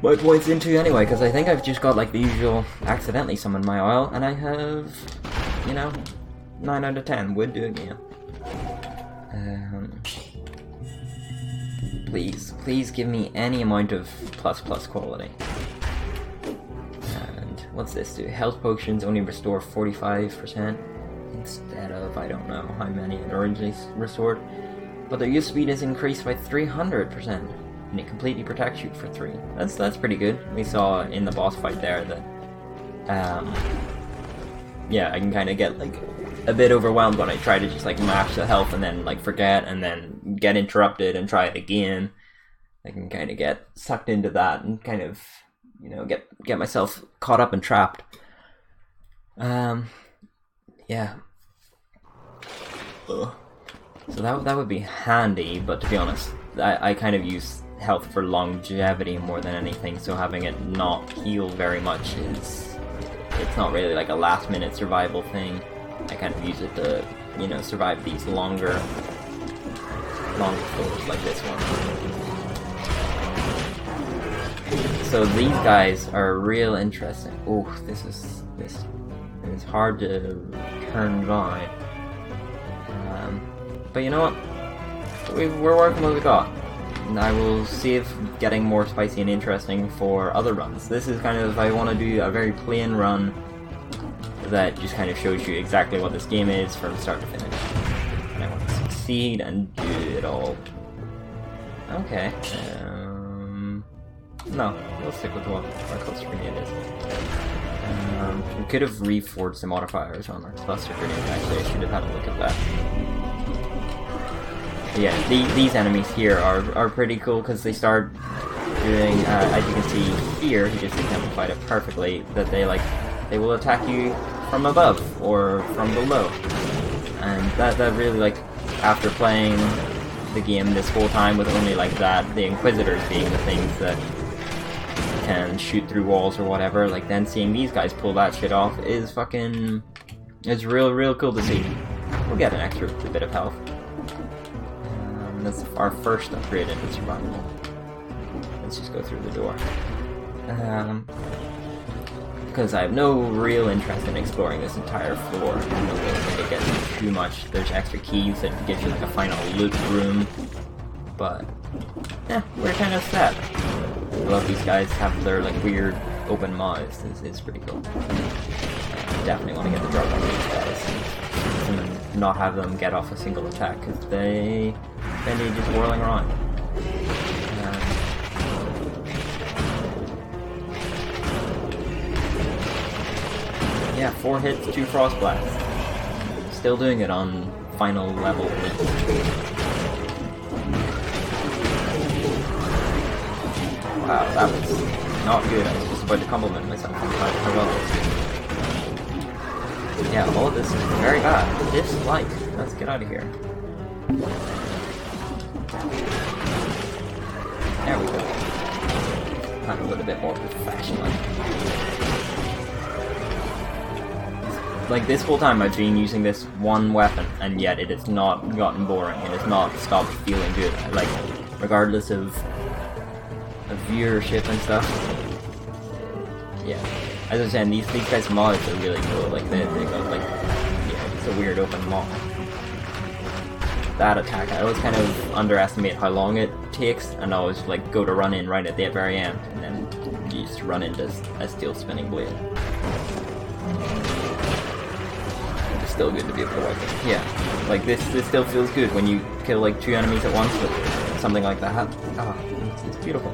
Speaker 1: my points into anyway, because I think I've just got like the usual accidentally summon my oil, and I have, you know, 9 out of 10. Would do it again. Please give me any amount of plus quality. And what's this do? Health potions only restore 45% instead of, I don't know how many it originally restored. But their use speed is increased by 300%, and it completely protects you for 3. That's pretty good. We saw in the boss fight there that, yeah, I can kind of get like a bit overwhelmed when I try to just like mash the health and then like forget and then get interrupted and try it again. I can kind of get sucked into that and kind of, you know, get myself caught up and trapped. Yeah. Ugh. So that would be handy, but to be honest, I kind of use health for longevity more than anything, so having it not heal very much it's not really like a last minute survival thing. I kind of use it to, you know, survive these longer floors like this one. So these guys are real interesting. Oh, this is hard to turn on. But you know what? We're working what we got. And I will see if getting more spicy and interesting for other runs. This is kind of, I want to do a very plain run that just kind of shows you exactly what this game is from start to finish. And I want to succeed and do it all. Okay. No, we'll stick with what our cluster grenade is. We could have reforged the modifiers on our cluster grenade, actually. I should have had a look at that. Yeah, these enemies here are pretty cool because they start doing, as you can see here, he just exemplified it perfectly, that they will attack you from above or from below. And that really, like, after playing the game this whole time with only like that, the Inquisitors being the things that can shoot through walls or whatever, like then seeing these guys pull that shit off is fucking, it's real cool to see. We'll get an extra bit of health. That's our first upgrade into survival. Let's just go through the door. Because I have no real interest in exploring this entire floor. I don't really think it gets too much. There's extra keys that gives you like a final loot room. But, yeah, we're kind of set. I love these guys have their like weird open mouths. It's pretty cool. Definitely want to get the drop on these guys. And not have them get off a single attack, because they just whirling around. Yeah, 4 hits, 2 frost blasts. Still doing it on final level. Wow, that was not good. I was just about to compliment myself on how well it was. Yeah, all of this is very bad. Dislike. Let's get out of here. There we go. Kind of a little bit more professional. Like, this whole time I've been using this one weapon, and yet it has not gotten boring. It has not stopped feeling good. Like, regardless of viewership and stuff. Yeah. As I was saying, these guys' mods are really cool. Like, they got, like, yeah, it's a weird open mod. That attack, I always kind of underestimate how long it takes, and I always, like, go to run in right at the very end, and then you just run into a steel spinning blade. It's still good to be able to wipe it. Yeah. Like, this still feels good when you kill, like, 2 enemies at once with something like that. Ah, it's beautiful.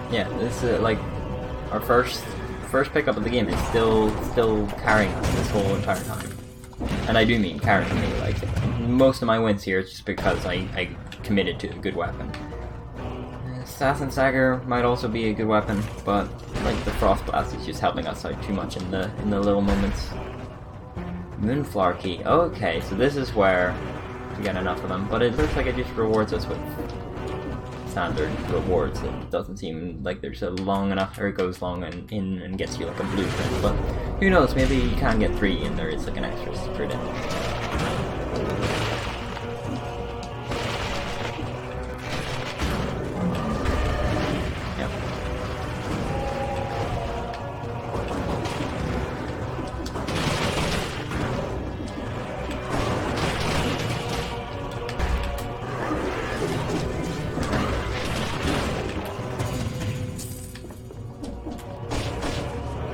Speaker 1: Yeah, this is like our first pickup of the game is still carrying us this whole entire time. And I do mean characterly, like, most of my wins here is just because I committed to a good weapon. Assassin's Dagger might also be a good weapon, but like the Frost Blast is just helping us out too much in the little moments. Moonflower Key. Okay, so this is where we get enough of them, but it looks like it just rewards us with standard rewards. It doesn't seem like there's a long enough, or it goes long and in and gets you like a blueprint, but who knows, maybe you can get 3 and there is like an extra secret in it.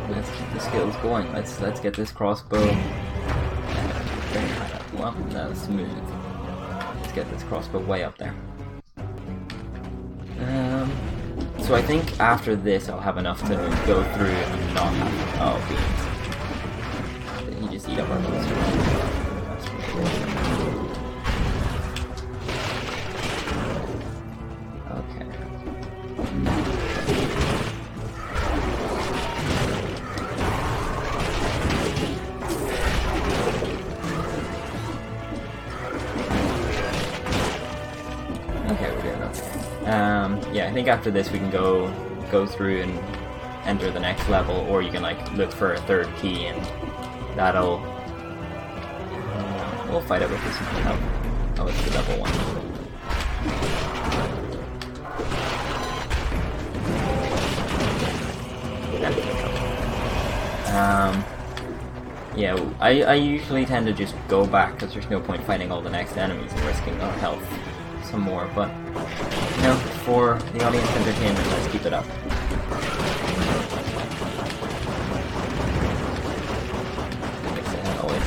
Speaker 1: Let's keep the skills going. Let's get this crossbow very high up. Well, that was smooth. Let's get this crossbow way up there. So I think after this I'll have enough to go through and not have... Oh, beans. Did he just eat up our booster? Okay. Okay, we're doing okay. Yeah, I think after this we can go through and enter the next level, or you can like look for a 3rd key and that'll... we'll fight it with this one. Oh, it's the double one. Yeah, I usually tend to just go back because there's no point fighting all the next enemies and risking our health some more, but you know, for the audience entertainment, let's keep it up. I guess I always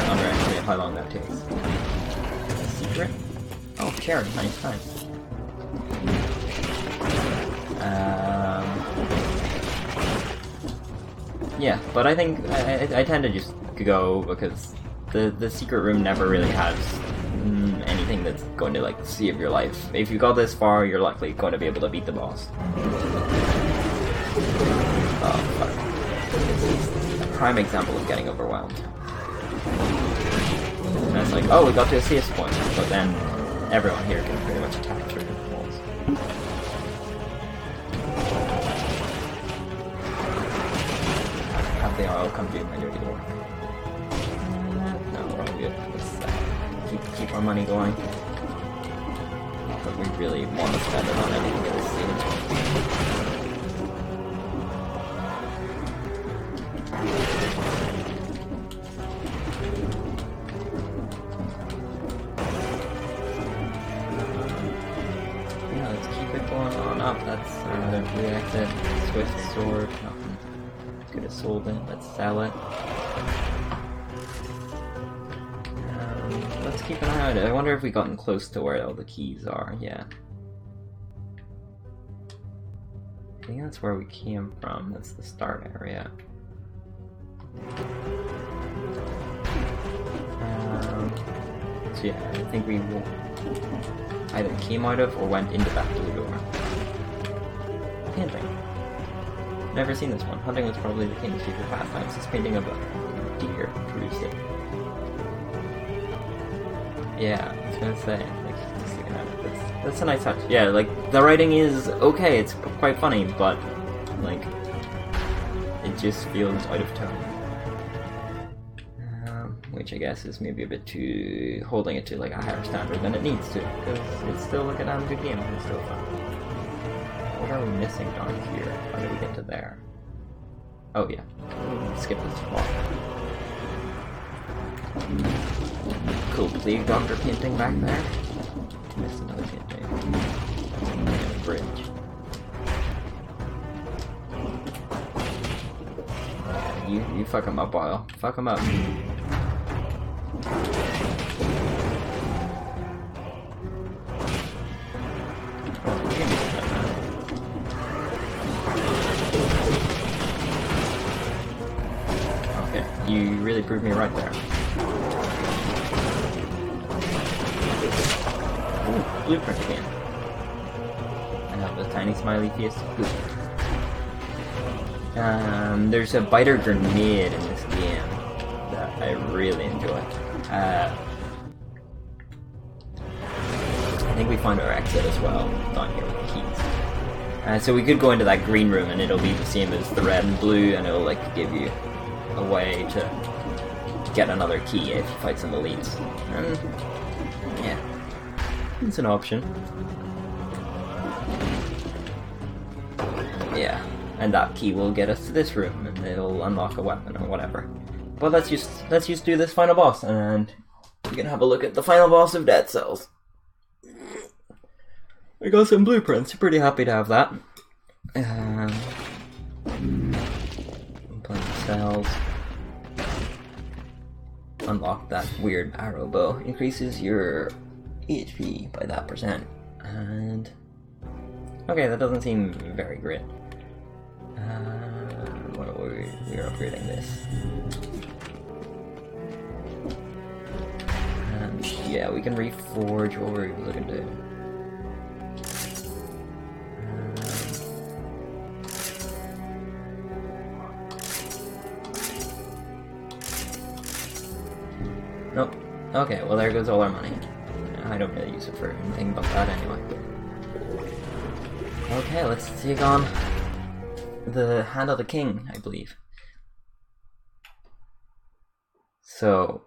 Speaker 1: underestimate how long that takes. A secret? Oh, cherry, nice time. Yeah, but I think I tend to just go because the secret room never really has anything that's going to like save your life. If you got this far, you're likely going to be able to beat the boss. Oh fuck! This is a prime example of getting overwhelmed. And it's like, oh, we got to a CS point, but then everyone here can pretty much attack through the walls. They all come to my dirty work. No, we're all good. Let's keep our money going. But we really want to spend it on anything at this stage. Yeah, let's keep it going on up. That's another blue exit. Swift sword. Nothing. Could have sold it. Let's sell it. Let's keep an eye on it. I wonder if we've gotten close to where all the keys are. Yeah. I think that's where we came from. That's the start area. So yeah, I think we either came out of or went into that blue door. Painting. Never seen this one. Hunting was probably the king's favorite pastime. This painting of a deer produced it. Yeah, I was gonna say, like, just looking at it, that's a nice touch. Yeah, like, the writing is okay, it's quite funny, but, like, it just feels out of tone. Which I guess is maybe a bit too... holding it to, like, a higher standard than it needs to, because it's still, like, a damn good game, and it's still fun. What are we missing down here? How do we get to there? Oh yeah, skip this spot. Cool Plague Doctor painting back there. Missed another painting. And a bridge. Yeah, you fuck him up, Boyle. Fuck him up. You really actually proved me right there. Ooh, blueprint again. I have a tiny smiley face. Good. There's a biter grenade in this game that I really enjoy. I think we found our exit as well down here with the keys. So we could go into that green room and it'll be the same as the red and blue, and it'll like give you a way to get another key if you fight some elites. And yeah, it's an option. Yeah, and that key will get us to this room, and it'll unlock a weapon or whatever. But let's just do this final boss, and we can have a look at the final boss of Dead Cells. I got some blueprints. Pretty happy to have that. Plenty of cells. Unlock that weird arrow bow. Increases your HP by that %. And okay, that doesn't seem very great. What are we're upgrading this. And yeah, we can reforge what we're looking to. Nope. Okay, well there goes all our money. I don't really use it for anything but that anyway. Okay, let's take on the Hand of the King, I believe. So,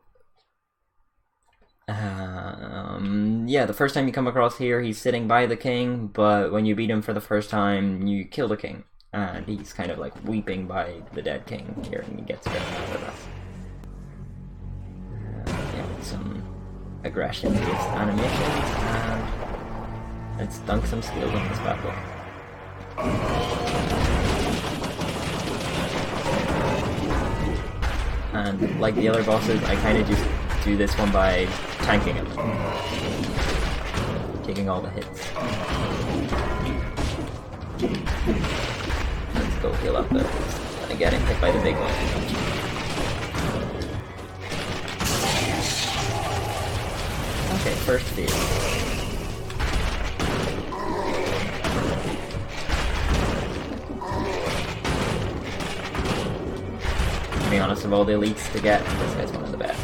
Speaker 1: yeah, the first time you come across here, he's sitting by the king, but when you beat him for the first time, you kill the king. And he's kind of like weeping by the dead king here, and he gets very mad at us. Yeah, some aggression-based animations, and let's dunk some skills on this bad boy. And like the other bosses, I kind of just do this one by tanking him. Taking all the hits. Let's go heal up though. And getting hit by the big one. Okay, first phase. To be honest, of all the elites to get, this guy's one of the best.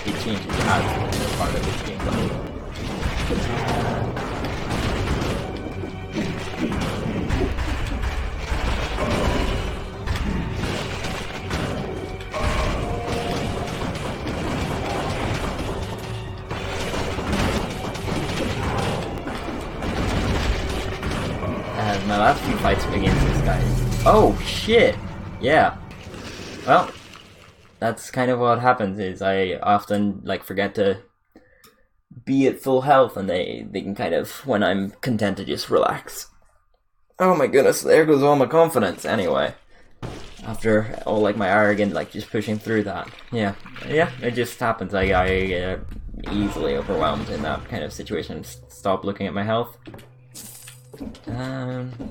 Speaker 1: It changes as part of this gameplay. My last few fights against this guy. Oh shit! Yeah. Well, that's kind of what happens. Is I often like forget to be at full health, and they can kind of, when I'm content to just relax. Oh my goodness! There goes all my confidence. Anyway, after all like my arrogant like just pushing through that. Yeah. It just happens. I get easily overwhelmed in that kind of situation. Stop looking at my health.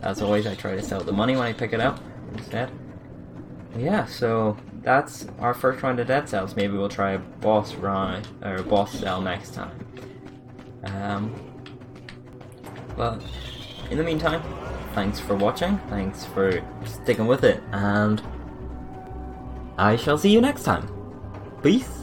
Speaker 1: As always, I try to sell the money when I pick it up instead. Yeah, so that's our first round of Dead Cells. Maybe we'll try a boss run or a boss cell next time. But in the meantime, thanks for watching. Thanks for sticking with it, and I shall see you next time. Peace.